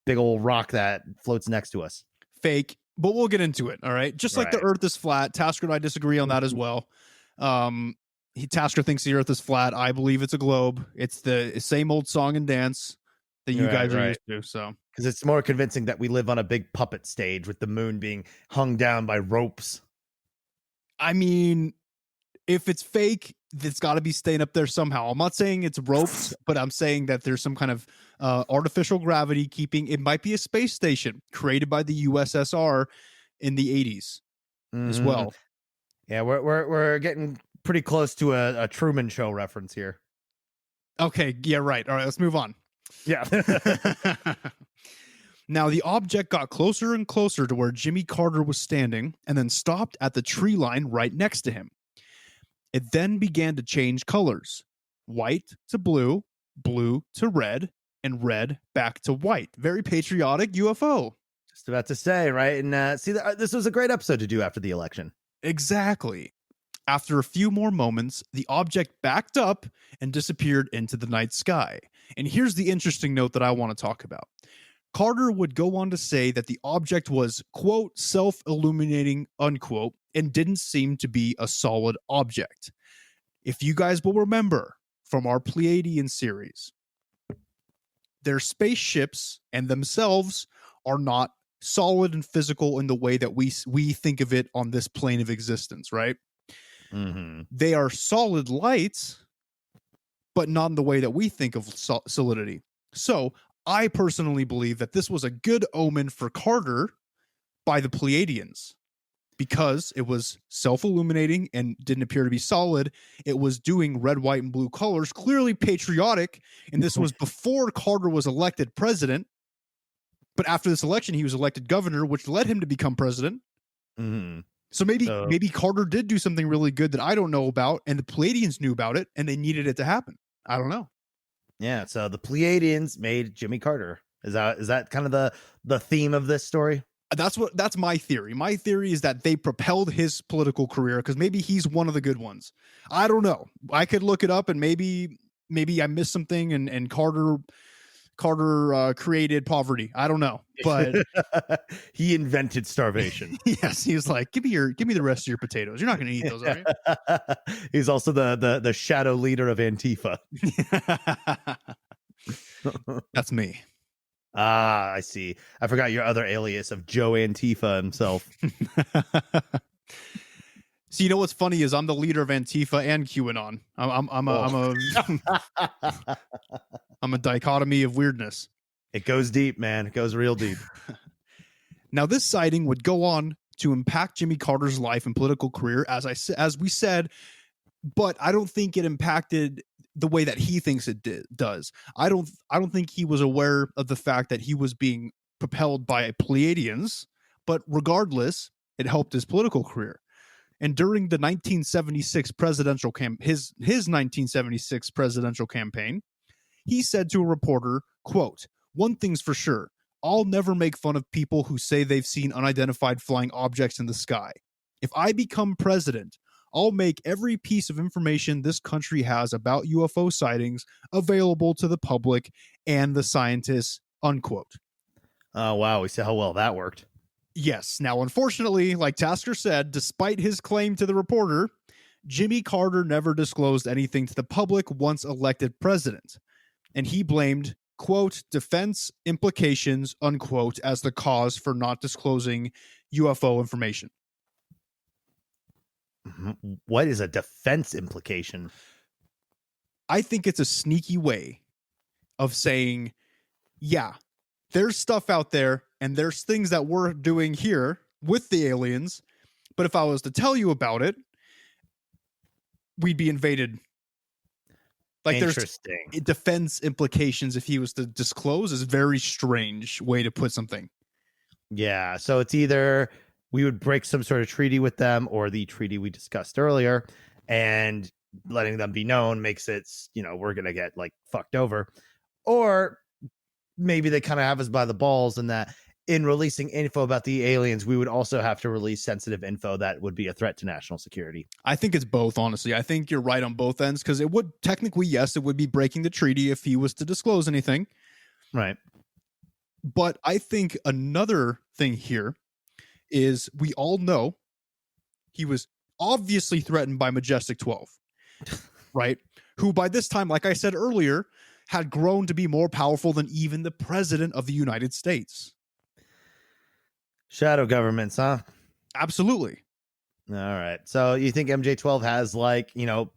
big old rock that floats next to us. Fake, but we'll get into it. All right. Just like the Earth is flat. Tasker and I disagree on that as well. Tasker thinks the Earth is flat. I believe it's a globe. It's the same old song and dance that you guys are used to. So, because it's more convincing that we live on a big puppet stage with the moon being hung down by ropes. I mean, if it's fake, it's got to be staying up there somehow. I'm not saying it's ropes, but I'm saying that there's some kind of artificial gravity keeping. It might be a space station created by the USSR in the 80s as well. Yeah, we're getting pretty close to a Truman Show reference here. Okay, yeah, right. All right, let's move on. Yeah. Now, the object got closer and closer to where Jimmy Carter was standing and then stopped at the tree line right next to him. It then began to change colors. White to blue, blue to red, and red back to white. Very patriotic UFO. Just about to say, right? And this was a great episode to do after the election. Exactly. After a few more moments, the object backed up and disappeared into the night sky. And here's the interesting note that I want to talk about. Carter would go on to say that the object was, quote, self-illuminating, unquote, and didn't seem to be a solid object. If you guys will remember from our Pleiadian series, their spaceships and themselves are not solid and physical in the way that we think of it on this plane of existence, right? Mm-hmm. They are solid lights, but not in the way that we think of solidity. So I personally believe that this was a good omen for Carter by the Pleiadians. because it was self-illuminating and didn't appear to be solid. It was doing red, white, and blue colors, clearly patriotic. And this was before Carter was elected president. But after this election, he was elected governor, which led him to become president. Mhm. So maybe Carter did do something really good that I don't know about, and the Pleiadians knew about it, and they needed it to happen. I don't know. Yeah, so the Pleiadians made Jimmy Carter. Is that kind of the theme of this story? That's my theory. My theory is that they propelled his political career because maybe he's one of the good ones. I don't know. I could look it up and maybe I missed something and Carter created poverty. I don't know, but he invented starvation. yes, he was like, give me the rest of your potatoes. You're not going to eat those, are you? He's also the shadow leader of Antifa. That's me. Ah, I see. I forgot your other alias of Joe Antifa himself. So you know what's funny is I'm the leader of Antifa and QAnon. I'm a dichotomy of weirdness. It goes deep, man. It goes real deep. Now, this sighting would go on to impact Jimmy Carter's life and political career, as we said, but I don't think it impacted the way that he thinks it does. I don't think he was aware of the fact that he was being propelled by Pleiadians, but regardless, it helped his political career. And during the 1976 presidential his 1976 presidential campaign, he said to a reporter, quote, "One thing's for sure, I'll never make fun of people who say they've seen unidentified flying objects in the sky. If I become president, I'll make every piece of information this country has about UFO sightings available to the public and the scientists," unquote. Oh, wow. We see how well that worked. Yes. Now, unfortunately, like Tasker said, despite his claim to the reporter, Jimmy Carter never disclosed anything to the public once elected president. And he blamed, quote, "defense implications," unquote, as the cause for not disclosing UFO information. What is a defense implication? I think it's a sneaky way of saying, yeah, there's stuff out there and there's things that we're doing here with the aliens, but if I was to tell you about it, we'd be invaded. Like, interesting. There's defense implications if he was to disclose is a very strange way to put something. Yeah. So it's either we would break some sort of treaty with them or the treaty we discussed earlier, and letting them be known makes it, we're going to get like fucked over. Or maybe they kind of have us by the balls, and that in releasing info about the aliens, we would also have to release sensitive info that would be a threat to national security. I think it's both, honestly. I think you're right on both ends, because it would technically, yes, it would be breaking the treaty if he was to disclose anything. Right. But I think another thing here is we all know he was obviously threatened by Majestic 12, right? Who by this time, like I said earlier, had grown to be more powerful than even the president of the United States. Shadow governments, huh? Absolutely. All right. So you think MJ-12 has like,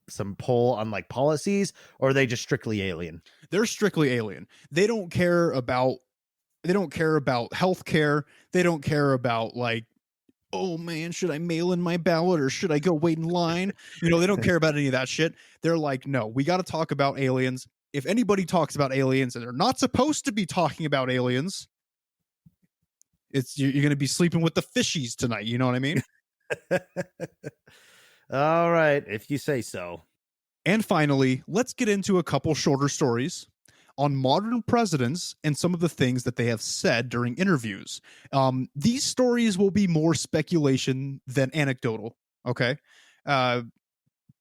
some pull on like policies, or are they just strictly alien? They're strictly alien. They don't care about healthcare. They don't care about like, oh man, should I mail in my ballot or should I go wait in line? They don't care about any of that shit. They're like, no, we got to talk about aliens. If anybody talks about aliens and they're not supposed to be talking about aliens, you're going to be sleeping with the fishies tonight. You know what I mean? All right, if you say so. And finally, let's get into a couple shorter stories on modern presidents and some of the things that they have said during interviews. These stories will be more speculation than anecdotal, okay?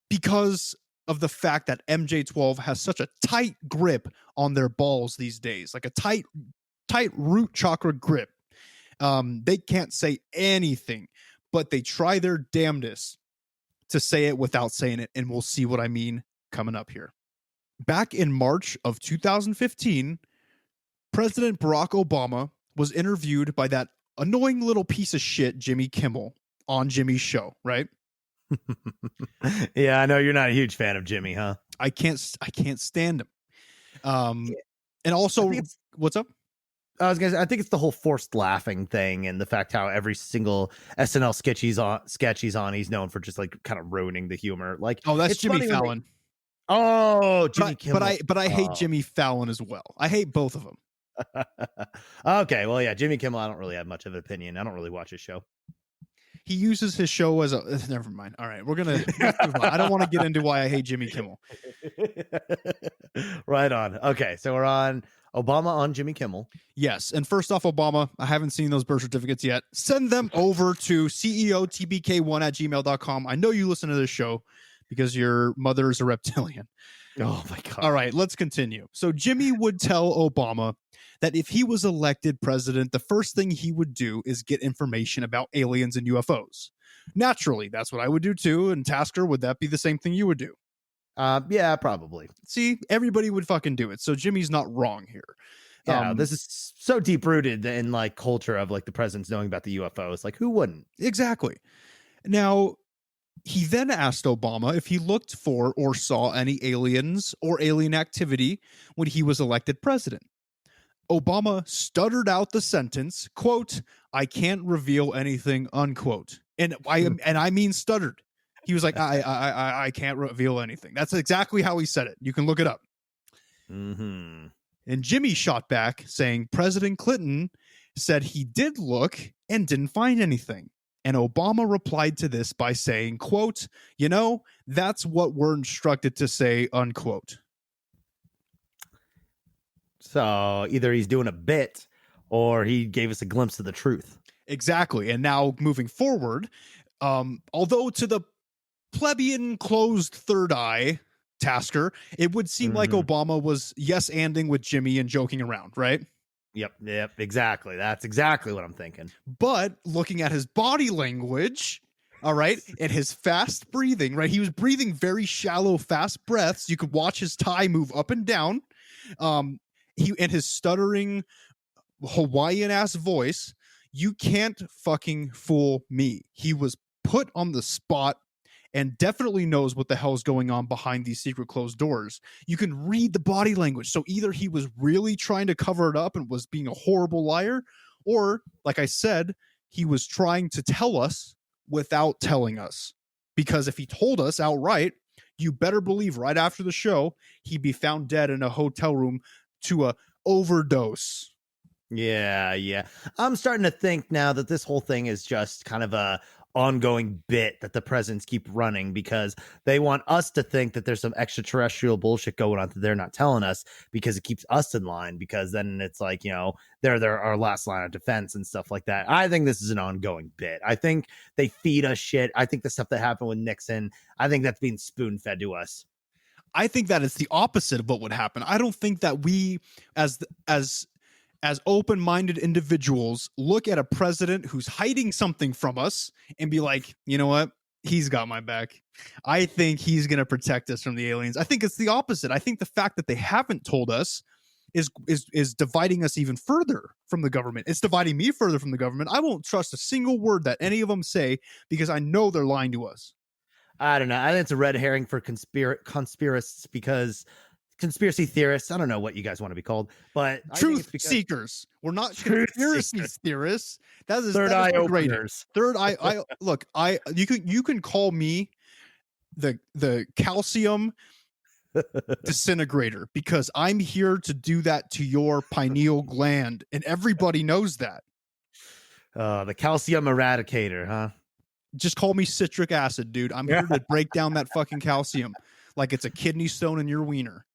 Because of the fact that MJ-12 has such a tight grip on their balls these days, like a tight root chakra grip. They can't say anything, but they try their damnedest to say it without saying it, and we'll see what I mean coming up here. Back in March of 2015, President Barack Obama was interviewed by that annoying little piece of shit Jimmy Kimmel on Jimmy's show, right? Yeah, I know you're not a huge fan of Jimmy, huh? I can't stand him. And also, what's up? I think it's the whole forced laughing thing and the fact how every single SNL sketch he's on, he's known for just like kind of ruining the humor. Like, Oh, that's it's Jimmy funny when Fallon. Jimmy Kimmel. But I hate Oh. Jimmy Fallon as well. I hate both of them. Okay, well, yeah, Jimmy Kimmel, I don't really have much of an opinion. I don't really watch his show. He uses his show as a. Never mind. All right, let's move on. I don't want to get into why I hate Jimmy Kimmel. Right on. Okay, so we're on Obama on Jimmy Kimmel. Yes, and first off, Obama, I haven't seen those birth certificates yet. Send them over to ceotbk1@gmail.com. I know you listen to this show because your mother is a reptilian. Oh my god. All right, let's continue. So Jimmy would tell Obama that if he was elected president, the first thing he would do is get information about aliens and UFOs. Naturally, that's what I would do too. And Tasker, would that be the same thing you would do? Yeah, probably. See, everybody would fucking do it. So Jimmy's not wrong here. Yeah, this is so deep rooted in like culture of like the presidents knowing about the UFOs. Like, who wouldn't? Exactly. Now, he then asked Obama if he looked for or saw any aliens or alien activity when he was elected president. Obama stuttered out the sentence, quote, "I can't reveal anything," unquote. And I mean stuttered. He was like, I can't reveal anything. That's exactly how he said it. You can look it up. Mm-hmm. And Jimmy shot back saying President Clinton said he did look and didn't find anything. And Obama replied to this by saying, quote, that's what we're instructed to say, unquote. So either he's doing a bit or he gave us a glimpse of the truth. Exactly. And now moving forward, although to the plebeian closed third eye Tasker, it would seem like Obama was yes-anding with Jimmy and joking around, right? Yep, exactly. That's exactly what I'm thinking. But looking at his body language, all right, and his fast breathing, right? He was breathing very shallow, fast breaths. You could watch his tie move up and down. He and his stuttering Hawaiian-ass voice, you can't fucking fool me. He was put on the spot and definitely knows what the hell's going on behind these secret closed doors. You can read the body language. So either he was really trying to cover it up and was being a horrible liar, or, like I said, he was trying to tell us without telling us. Because if he told us outright, you better believe right after the show, he'd be found dead in a hotel room to a overdose. Yeah. I'm starting to think now that this whole thing is just kind of a ongoing bit that the presidents keep running because they want us to think that there's some extraterrestrial bullshit going on that they're not telling us because it keeps us in line, because then it's like, they're our last line of defense and stuff like that. I think this is an ongoing bit. I think they feed us shit. I think the stuff that happened with Nixon, I think that's being spoon fed to us. I think that it's the opposite of what would happen. I don't think that we as open-minded individuals look at a president who's hiding something from us and be like, you know what? He's got my back. I think he's going to protect us from the aliens. I think it's the opposite. I think the fact that they haven't told us is dividing us even further from the government. It's dividing me further from the government. I won't trust a single word that any of them say because I know they're lying to us. I don't know. I think it's a red herring for conspiracists because conspiracy theorists, I don't know what you guys want to be called, but truth seekers. We're not conspiracy theorists. That is third eye openers. Third eye. Look, you can call me the calcium disintegrator because I'm here to do that to your pineal gland, and everybody knows that. The calcium eradicator, huh? Just call me citric acid, dude. I'm here to break down that fucking calcium like it's a kidney stone in your wiener.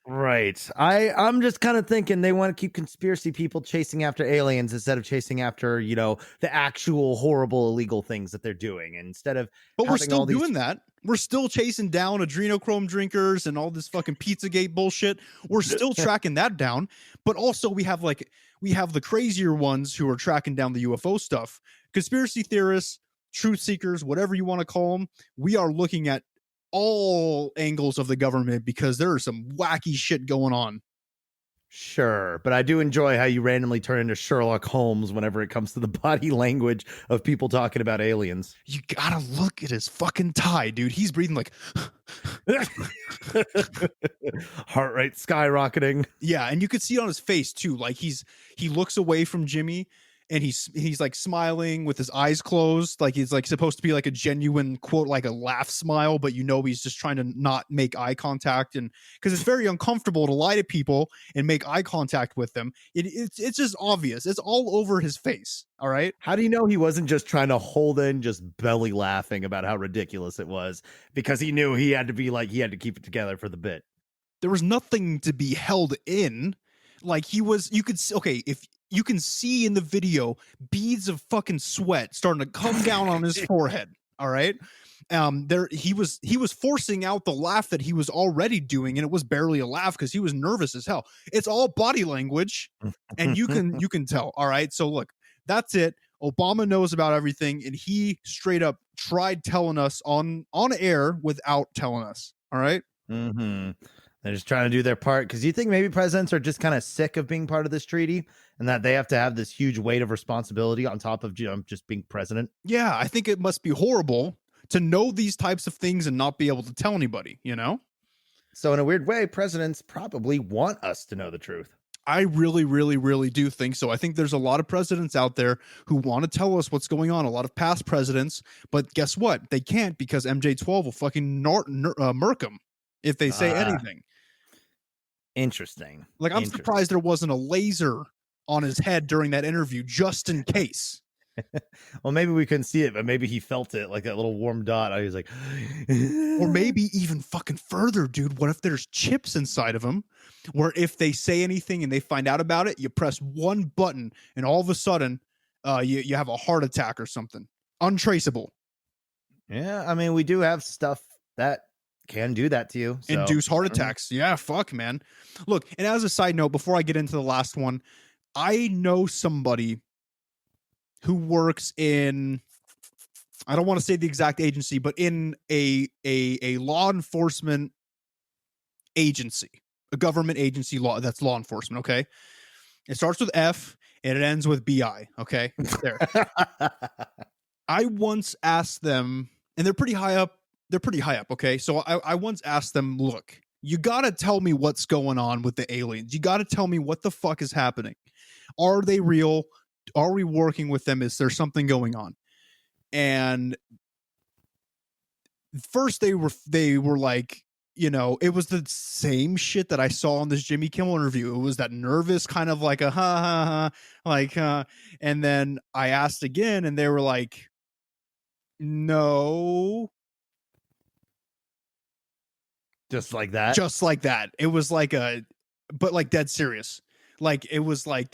Right. I'm just kind of thinking they want to keep conspiracy people chasing after aliens instead of chasing after, the actual horrible illegal things that they're doing. And instead of But we're still doing that. We're still chasing down adrenochrome drinkers and all this fucking Pizzagate bullshit. We're still tracking that down. But also we have the crazier ones who are tracking down the UFO stuff. Conspiracy theorists, truth seekers, whatever you want to call them. We are looking at all angles of the government because there is some wacky shit going on. Sure, but I do enjoy how you randomly turn into Sherlock Holmes whenever it comes to the body language of people talking about aliens. You gotta look at his fucking tie, dude. He's breathing like, Heart rate skyrocketing. yeah, and you could see it on his face too. Like he looks away from Jimmy, and he's like smiling with his eyes closed, like he's like supposed to be like a genuine quote, like a laugh smile, but he's just trying to not make eye contact, and because it's very uncomfortable to lie to people and make eye contact with them. It's just obvious. It's all over his face. All right. How do you know he wasn't just trying to hold in, just belly laughing about how ridiculous it was? Because he knew he had to keep it together for the bit. There was nothing to be held in. Like you could okay, if you can see in the video beads of fucking sweat starting to come down on his forehead. All right. He was forcing out the laugh that he was already doing, and it was barely a laugh because he was nervous as hell. It's all body language, and you can tell. All right. So look, that's it. Obama knows about everything, and he straight up tried telling us on air without telling us. All right. Mm-hmm. They're just trying to do their part. Because you think maybe presidents are just kind of sick of being part of this treaty, and that they have to have this huge weight of responsibility on top of just being president? Yeah, I think it must be horrible to know these types of things and not be able to tell anybody, you know? So in a weird way, presidents probably want us to know the truth. I really, really, really do think so. I think there's a lot of presidents out there who want to tell us what's going on, a lot of past presidents, but guess what? They can't, because MJ-12 will fucking murk them if they say anything. Interesting. Like, I'm surprised there wasn't a laser on his head during that interview, just in case. Well, maybe we couldn't see it, but maybe he felt it, like that little warm dot. I was like, or maybe even fucking further, dude. What if there's chips inside of him, where if they say anything and they find out about it, you press one button and all of a sudden, you have a heart attack or something untraceable. Yeah, I mean, we do have stuff that can do that to you. So. Induce heart attacks. Yeah, fuck, man. Look, and as a side note, before I get into the last one, I know somebody who works in, I don't want to say the exact agency, but in a law enforcement agency, a government agency that's law enforcement. Okay. It starts with F and it ends with BI. Okay. There. I once asked them, and they're pretty high up. Okay. So I once asked them, look, you got to tell me what's going on with the aliens. You got to tell me what the fuck is happening. Are they real? Are we working with them? Is there something going on? And first they were like, it was the same shit that I saw on this Jimmy Kimmel interview. It was that nervous kind of like a ha ha ha, like and then I asked again and they were like, no. Just like that. It was like but like dead serious. Like it was like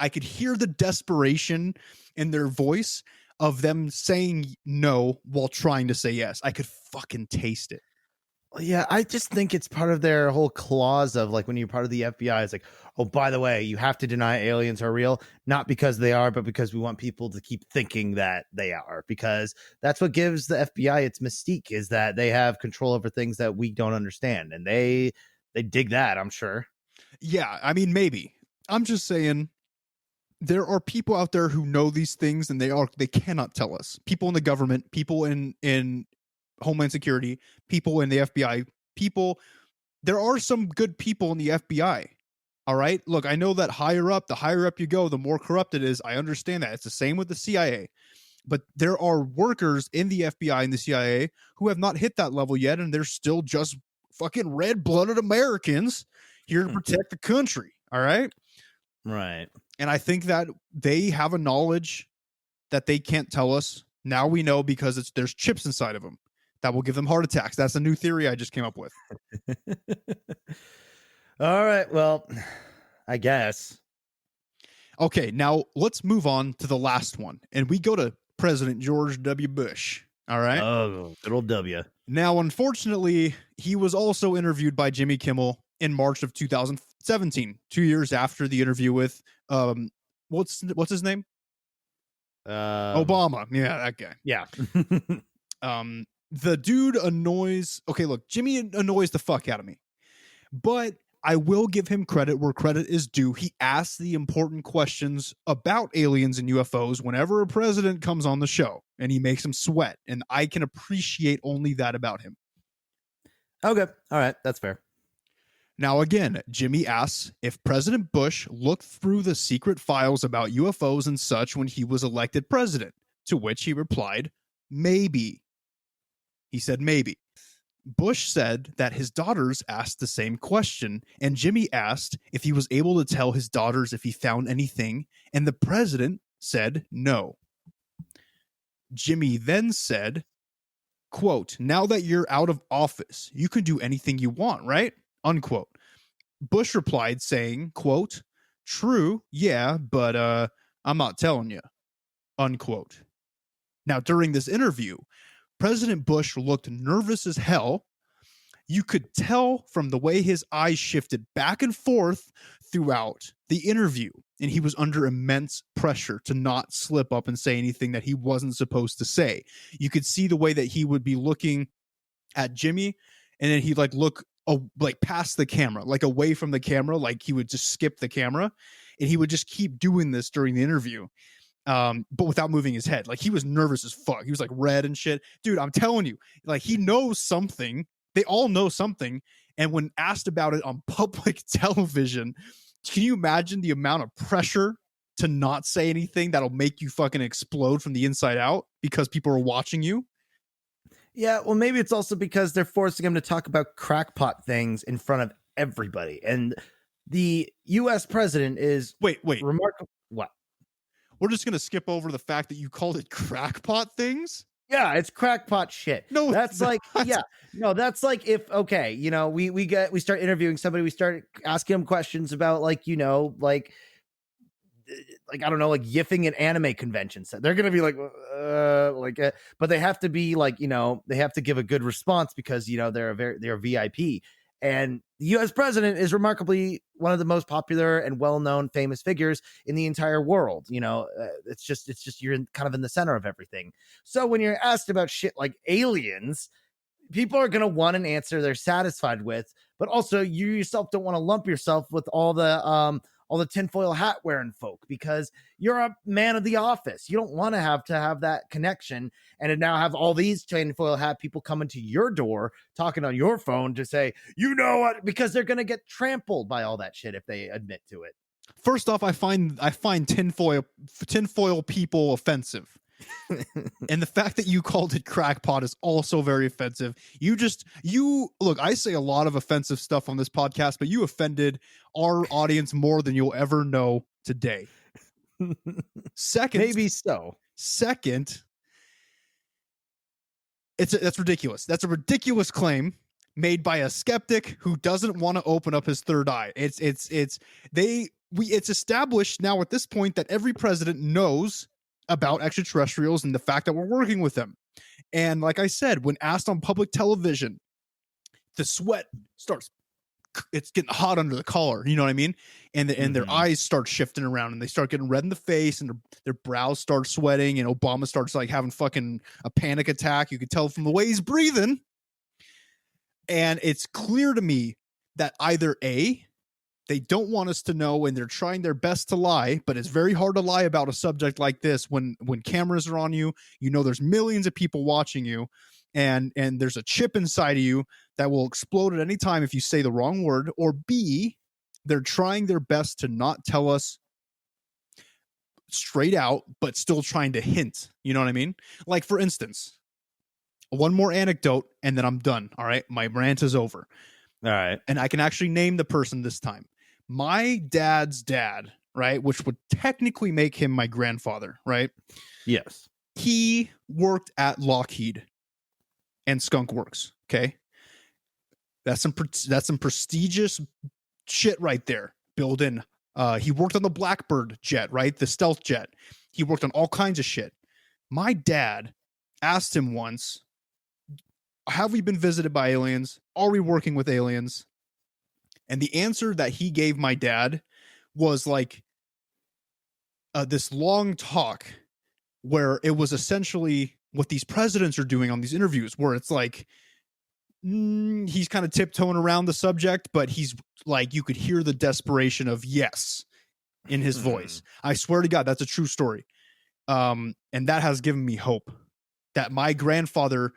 I could hear the desperation in their voice of them saying no while trying to say yes. I could fucking taste it. Yeah, I just think it's part of their whole clause of like when you're part of the FBI, it's like, oh, by the way, you have to deny aliens are real, not because they are, but because we want people to keep thinking that they are, because that's what gives the FBI its mystique, is that they have control over things that we don't understand. And they dig that, I'm sure. Yeah, I mean, maybe. I'm just saying there are people out there who know these things and they cannot tell us. People in the government, people in Homeland Security, people in the FBI, there are some good people in the FBI. All right. Look, I know that the higher up you go, the more corrupt it is. I understand that. It's the same with the CIA. But there are workers in the FBI and the CIA who have not hit that level yet, and they're still just fucking red-blooded Americans here to protect the country. All right? Right. And I think that they have a knowledge that they can't tell us. Now we know because there's chips inside of them that will give them heart attacks. That's a new theory I just came up with. All right. Well, I guess. Okay, now let's move on to the last one. And we go to President George W. Bush. All right. Oh, good old W. Now, unfortunately, he was also interviewed by Jimmy Kimmel in March of 2017, 2 years after the interview with what's his name? Obama. Yeah, that guy. Yeah. The dude annoys. Okay, look, Jimmy annoys the fuck out of me, but I will give him credit where credit is due. He asks the important questions about aliens and UFOs whenever a president comes on the show, and he makes him sweat. And I can appreciate only that about him. Okay. All right. That's fair. Now, again, Jimmy asks if President Bush looked through the secret files about UFOs and such when he was elected president, to which he replied, maybe. He said maybe. Bush said that his daughters asked the same question, and Jimmy asked if he was able to tell his daughters if he found anything, and the president said no. Jimmy then said, quote, now that you're out of office, you can do anything you want, right? Unquote. Bush replied saying, quote, true, yeah, but I'm not telling you, unquote. Now, during this interview, President Bush looked nervous as hell. You could tell from the way his eyes shifted back and forth throughout the interview, and he was under immense pressure to not slip up and say anything that he wasn't supposed to say. You could see the way that he would be looking at Jimmy, and then he'd like look like past the camera, like away from the camera, like he would just skip the camera, and he would just keep doing this during the interview. But without moving his head. Like, he was nervous as fuck. He was like red and shit. Dude, I'm telling you, like, he knows something. They all know something. And when asked about it on public television, can you imagine the amount of pressure to not say anything that'll make you fucking explode from the inside out because people are watching you? Yeah, well, maybe it's also because they're forcing him to talk about crackpot things in front of everybody. And the U.S. president is Wait. remarkable. What? We're just going to skip over the fact that you called it crackpot things? Yeah, it's crackpot shit. No, that's like, yeah, no, that's like if, okay, you know, we start interviewing somebody, we start asking them questions about like, you know, like, I don't know, like yiffing at anime conventions. They're going to be like, but they have to be like, you know, they have to give a good response because, you know, they're VIP. And the U.S. president is remarkably one of the most popular and well-known famous figures in the entire world. You know, it's just you're kind of in the center of everything. So when you're asked about shit like aliens, people are going to want an answer they're satisfied with, but also you yourself don't want to lump yourself with all the tinfoil hat wearing folk because you're a man of the office. You don't want to have that connection and to now have all these tinfoil hat people coming to your door talking on your phone to say, you know what, because they're going to get trampled by all that shit if they admit to it. First off, I find tinfoil people offensive. And the fact that you called it crackpot is also very offensive. You look, I say a lot of offensive stuff on this podcast, but you offended our audience more than you'll ever know today. Maybe so. Second, that's ridiculous. That's a ridiculous claim made by a skeptic who doesn't want to open up his third eye. It's established now at this point that every president knows about extraterrestrials and the fact that we're working with them. And like I said, when asked on public television, the sweat it's getting hot under the collar, you know what I mean? And their eyes start shifting around and they start getting red in the face and their brows start sweating and Obama starts like having fucking a panic attack. You could tell from the way he's breathing. And it's clear to me that either A, they don't want us to know and they're trying their best to lie, but it's very hard to lie about a subject like this when cameras are on you, you know, there's millions of people watching you and there's a chip inside of you that will explode at any time if you say the wrong word. Or B, they're trying their best to not tell us straight out, but still trying to hint, you know what I mean? Like for instance, one more anecdote and then I'm done. All right. My rant is over. All right. And I can actually name the person this time. My dad's dad, right, which would technically make him my grandfather, right? Yes. He worked at Lockheed and Skunk Works, okay? That's some prestigious shit right there. Built in. He worked on the Blackbird jet, right? The stealth jet. He worked on all kinds of shit. My dad asked him once, have we been visited by aliens? Are we working with aliens? And the answer that he gave my dad was like this long talk where it was essentially what these presidents are doing on these interviews, where it's like, He's kind of tiptoeing around the subject, but he's like, you could hear the desperation of yes in his voice. I swear to God, that's a true story. And that has given me hope that my grandfather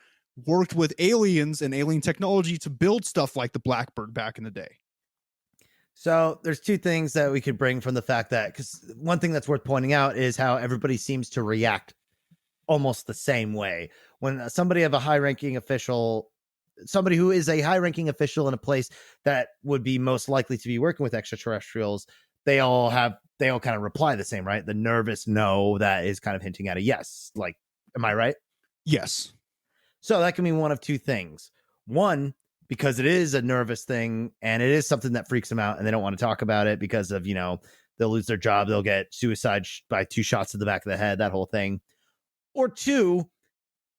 worked with aliens and alien technology to build stuff like the Blackbird back in the day. So there's two things that we could bring from the fact that, because one thing that's worth pointing out is how everybody seems to react almost the same way when somebody of a high-ranking official, somebody who is a high-ranking official in a place that would be most likely to be working with extraterrestrials, they all kind of reply the same, right? The nervous no that is kind of hinting at a yes. Like, am I right? Yes. So that can mean one of two things. One, because it is a nervous thing and it is something that freaks them out and they don't want to talk about it because of, they'll lose their job, they'll get suicide by 2 shots to the back of the head, that whole thing. Or two,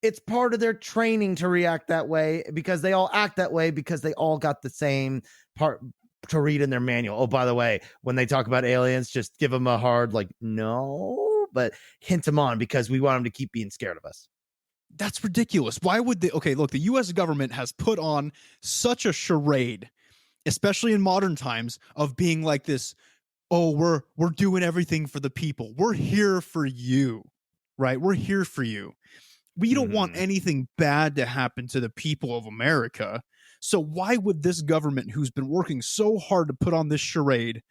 it's part of their training to react that way because they all act that way because they all got the same part to read in their manual. Oh, by the way, when they talk about aliens, just give them a hard, like, no, but hint them on because we want them to keep being scared of us. That's ridiculous. Why would they? Okay, look, the U.S. government has put on such a charade, especially in modern times, of being like this, oh, we're doing everything for the people. We're here for you, right? We're here for you. We don't want anything bad to happen to the people of America. So why would this government, who's been working so hard to put on this charade,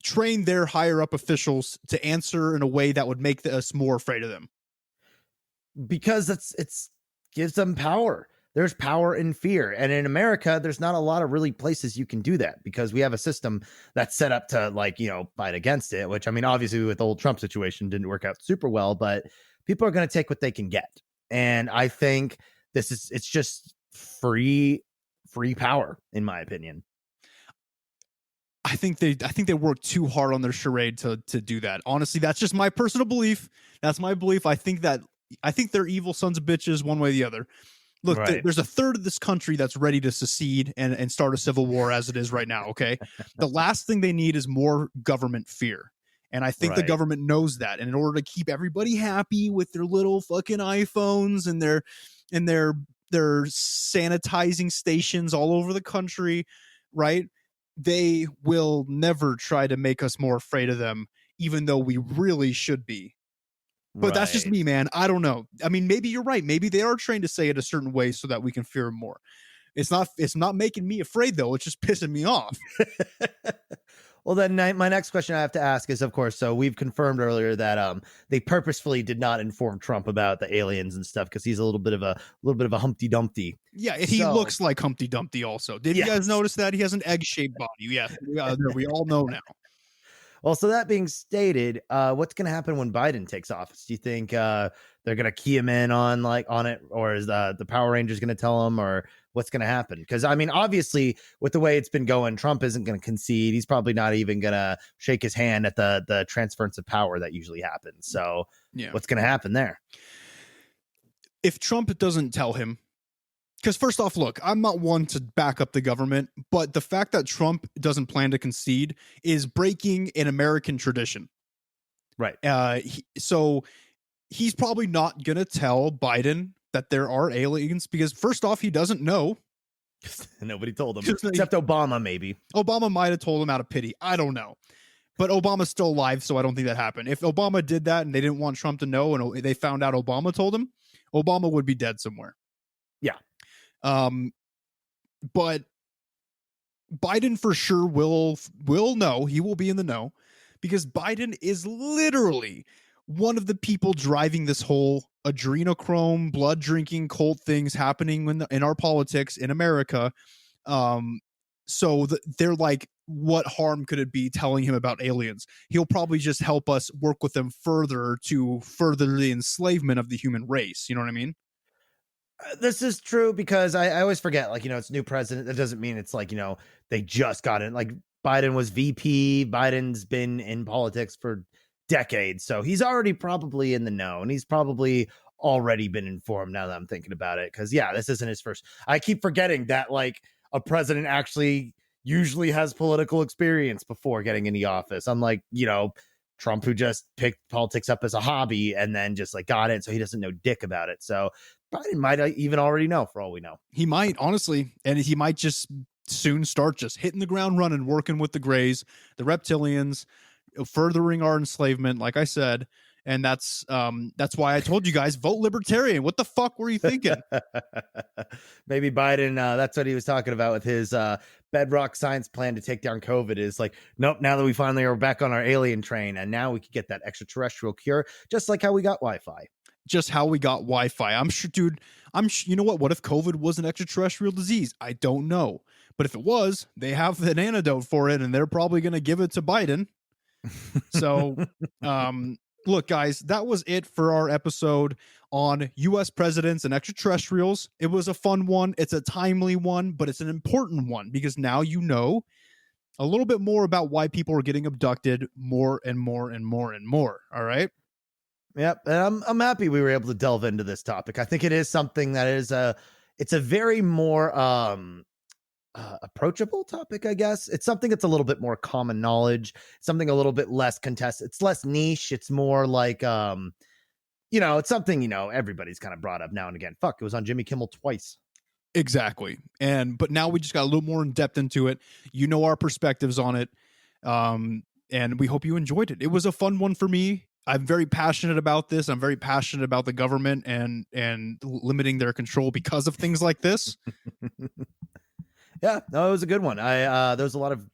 train their higher up officials to answer in a way that would make us more afraid of them? Because it's gives them power. There's power in fear. And in America, there's not a lot of really places you can do that because we have a system that's set up to fight against it, which, I mean, obviously with the whole Trump situation didn't work out super well, but people are going to take what they can get. And I think it's just free power, in my opinion. I think they work too hard on their charade to do that. Honestly, that's just my personal belief. That's my belief. I think they're evil sons of bitches one way or the other. Look, right. There's a third of this country that's ready to secede and start a civil war as it is right now, okay? The last thing they need is more government fear. And I think the government knows that. And in order to keep everybody happy with their little fucking iPhones and their sanitizing stations all over the country, right? They will never try to make us more afraid of them, even though we really should be. But that's just me, man. I don't know. I mean, maybe you're right. Maybe they are trained to say it a certain way so that we can fear them more. It's not making me afraid, though. It's just pissing me off. Well, then my next question I have to ask is, of course, so we've confirmed earlier that they purposefully did not inform Trump about the aliens and stuff because he's a little bit of a Humpty Dumpty. Yeah, he looks like Humpty Dumpty also. Did you guys notice that? He has an egg-shaped body. Yes, we all know now. Well, so that being stated, what's going to happen when Biden takes office? Do you think they're going to key him in on it, or is the Power Rangers going to tell him, or what's going to happen? Because I mean, obviously, with the way it's been going, Trump isn't going to concede. He's probably not even going to shake his hand at the transference of power that usually happens. So, what's going to happen there? If Trump doesn't tell him, because first off, look, I'm not one to back up the government, but the fact that Trump doesn't plan to concede is breaking an American tradition. Right. So he's probably not going to tell Biden that there are aliens because first off, he doesn't know. Nobody told him except Obama. Maybe Obama might have told him out of pity. I don't know. But Obama's still alive, so I don't think that happened. If Obama did that and they didn't want Trump to know and they found out Obama told him, Obama would be dead somewhere. Yeah. But Biden for sure will know. He will be in the know because Biden is literally one of the people driving this whole adrenochrome, blood drinking cult things happening in our politics in America. So they're like, what harm could it be telling him about aliens? He'll probably just help us work with them further to further the enslavement of the human race. You know what I mean? This is true because I always forget, it's new president. That doesn't mean it's they just got it. Like Biden was VP. Biden's been in politics for decades. So he's already probably in the know and he's probably already been informed now that I'm thinking about it. Cause this isn't his first. I keep forgetting that a president actually usually has political experience before getting into office. Unlike, Trump, who just picked politics up as a hobby and then just got it. So he doesn't know dick about it. So Biden might even already know, for all we know. He might, honestly, and he might just soon start just hitting the ground running, working with the Greys, the reptilians, furthering our enslavement, like I said. And that's why I told you guys, vote libertarian. What the fuck were you thinking? Maybe Biden, that's what he was talking about with his bedrock science plan to take down COVID is like, nope, now that we finally are back on our alien train, and now we could get that extraterrestrial cure, just like how we got Wi-Fi. Just how we got Wi-Fi. I'm sure, dude, you know what if COVID was an extraterrestrial disease? I don't know. But if it was, they have an antidote for it, and they're probably going to give it to Biden. So, look, guys, that was it for our episode on U.S. presidents and extraterrestrials. It was a fun one. It's a timely one, but it's an important one because now you know a little bit more about why people are getting abducted more and more and more and more. All right. Yep, and I'm happy we were able to delve into this topic. I think it is something that is it's a very more approachable topic, I guess. It's something that's a little bit more common knowledge, something a little bit less contested. It's less niche. It's more like it's something, everybody's kind of brought up now and again. Fuck, it was on Jimmy Kimmel twice. Exactly. But now we just got a little more in depth into it. You know our perspectives on it. And we hope you enjoyed it. It was a fun one for me. I'm very passionate about this. I'm very passionate about the government and limiting their control because of things like this. Yeah, no, it was a good one. There was a lot of,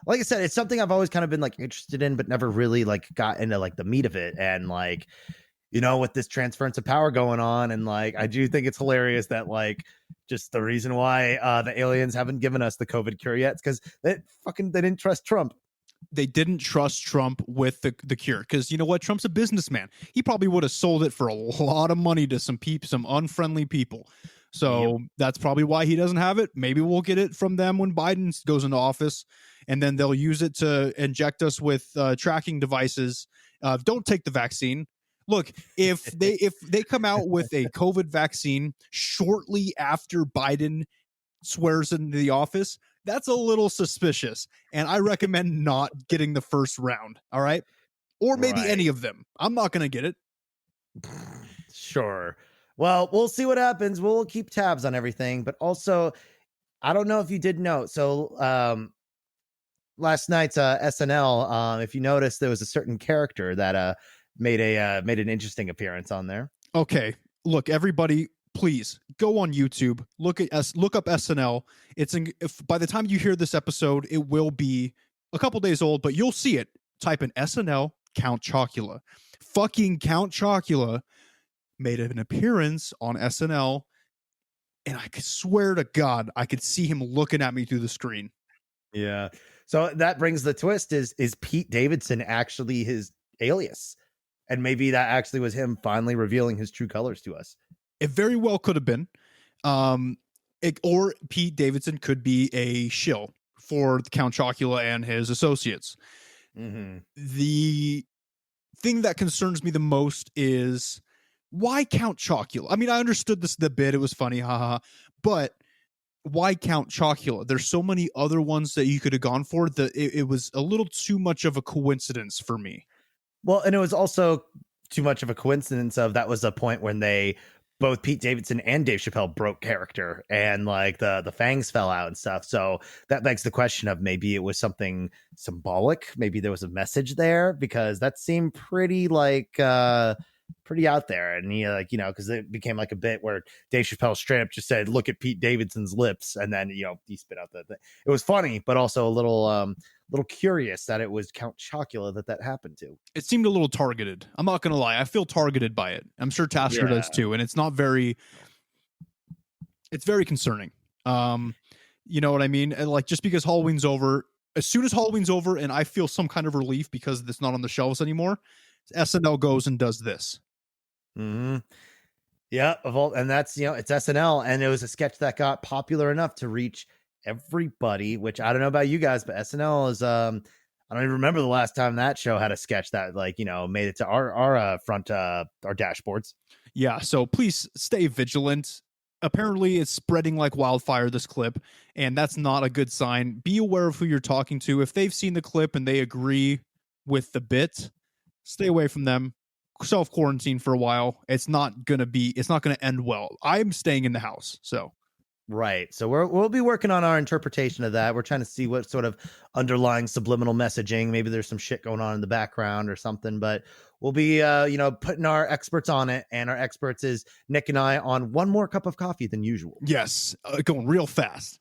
like I said, it's something I've always kind of been like interested in, but never really like got into like the meat of it. And like, with this transference of power going on, and like, I do think it's hilarious that like just the reason why the aliens haven't given us the COVID cure yet is because they didn't trust Trump. They didn't trust Trump with the cure because you know what? Trump's a businessman. He probably would have sold it for a lot of money to some unfriendly people. So That's probably why he doesn't have it. Maybe we'll get it from them when Biden goes into office, and then they'll use it to inject us with tracking devices. Don't take the vaccine. Look, if they come out with a COVID vaccine shortly after Biden swears into the office, that's a little suspicious, and I recommend not getting the first round. All right, or maybe any of them. I'm not going to get it. Sure. Well, we'll see what happens. We'll keep tabs on everything, but also, I don't know if you did know. So, last night's SNL, if you noticed, there was a certain character that made an interesting appearance on there. Okay, look, everybody. Please go on YouTube. Look up SNL. By the time you hear this episode, it will be a couple days old, but you'll see it. Type in SNL Count Chocula. Fucking Count Chocula made an appearance on SNL, and I could swear to God, I could see him looking at me through the screen. Yeah. So that brings the twist: is Pete Davidson actually his alias? And maybe that actually was him finally revealing his true colors to us. It very well could have been. Or Pete Davidson could be a shill for Count Chocula and his associates. Mm-hmm. The thing that concerns me the most is why Count Chocula? I mean, I understood the bit. It was funny, haha. But why Count Chocula? There's so many other ones that you could have gone for. It was a little too much of a coincidence for me. Well, and it was also too much of a coincidence of that was a point when both Pete Davidson and Dave Chappelle broke character, and like the fangs fell out and stuff. So that begs the question of maybe it was something symbolic. Maybe there was a message there, because that seemed pretty pretty out there. And he because it became like a bit where Dave Chappelle straight up just said, "Look at Pete Davidson's lips," and then he spit out the thing. It was funny, but also a little curious that it was Count Chocula that happened to. It seemed a little targeted. I'm not gonna lie, I feel targeted by it. I'm sure Tasker does too, and it's very concerning. You know what I mean? And like, just because Halloween's over, as soon as Halloween's over, and I feel some kind of relief because it's not on the shelves anymore, SNL goes and does this. Mm-hmm. Yeah, and that's it's SNL, and it was a sketch that got popular enough to reach everybody. Which I don't know about you guys, but SNL is I don't even remember the last time that show had a sketch that made it to our front our dashboards. Yeah, so please stay vigilant. Apparently it's spreading like wildfire, this clip, and that's not a good sign. Be aware of who you're talking to. If they've seen the clip and they agree with the bit, stay away from them. self quarantine for a while. It's not going to end well. I'm staying in the house. So, Right. So we'll be working on our interpretation of that. We're trying to see what sort of underlying subliminal messaging. Maybe there's some shit going on in the background or something, but we'll be putting our experts on it, and our experts is Nick and I on one more cup of coffee than usual. yes, going real fast.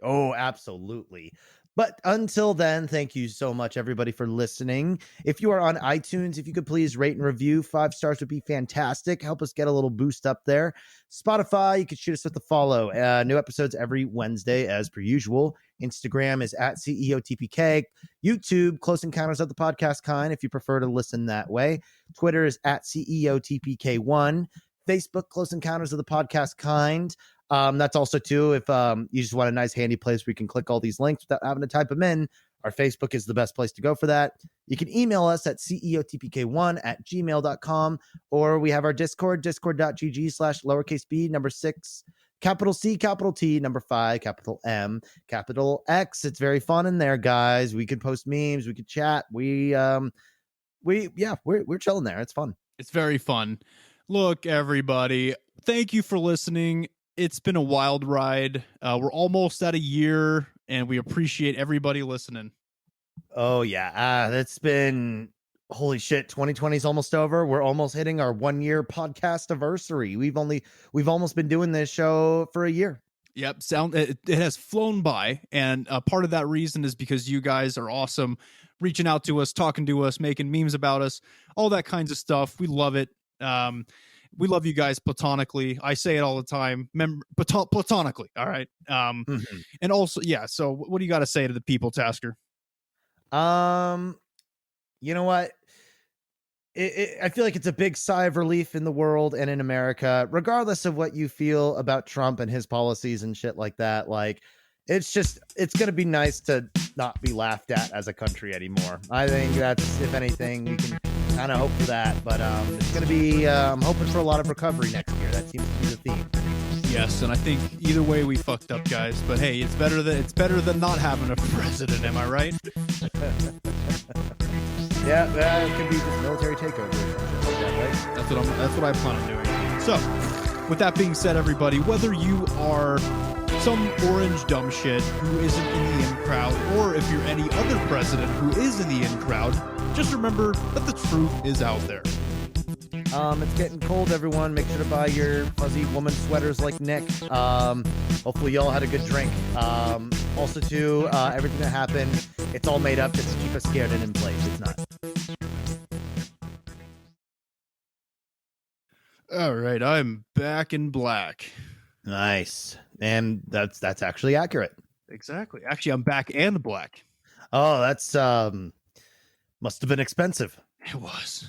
Oh, absolutely. But until then, thank you so much, everybody, for listening. If you are on iTunes, if you could please rate and review, 5 stars would be fantastic. Help us get a little boost up there. Spotify, you can shoot us with a follow. New episodes every Wednesday, as per usual. Instagram is at CEOTPK. YouTube, Close Encounters of the Podcast Kind, if you prefer to listen that way. Twitter is at CEOTPK1. Facebook, Close Encounters of the Podcast Kind. That's also too, if you just want a nice handy place where you can click all these links without having to type them in, our Facebook is the best place to go for that. You can email us at ceotpk1@gmail.com, or we have our Discord, discord.gg/lowercase b, number 6, capital C, capital T, number 5, capital M, capital X. It's very fun in there, guys. We could post memes, we could chat. We're chilling there. It's fun. It's very fun. Look, everybody, thank you for listening. It's been a wild ride. We're almost at a year, and we appreciate everybody listening. Oh yeah, that's been, holy shit. 2020 is almost over. We're almost hitting our 1-year podcast anniversary. We've almost been doing this show for a year. Yep, it has flown by, and part of that reason is because you guys are awesome, reaching out to us, talking to us, making memes about us, all that kinds of stuff. We love it. We love you guys platonically. I say it all the time. Platonically. All right. And also, yeah. So what do you got to say to the people, Tasker? You know what? I feel like it's a big sigh of relief in the world and in America, regardless of what you feel about Trump and his policies and shit like that. Like, it's going to be nice to not be laughed at as a country anymore. I think that's, if anything, we can kind of hope for that, but it's going to be, I'm hoping for a lot of recovery next year. That seems to be the theme. Yes, and I think either way we fucked up, guys. But hey, it's better than not having a president. Am I right? Yeah, it could be just military takeover. Like that, right? That's what I plan on doing. So, with that being said, everybody, whether you are some orange dumb shit who isn't in the in crowd, or if you're any other president who is in the in crowd, just remember that the truth is out there. It's getting cold, everyone. Make sure to buy your fuzzy woman sweaters like Nick. Hopefully y'all had a good drink. Also, too, everything that happened, it's all made up just to keep us scared and in place. It's not. All right, I'm back in black. Nice. And that's actually accurate. Exactly. Actually, I'm back and black. Oh, that's must have been expensive. It was.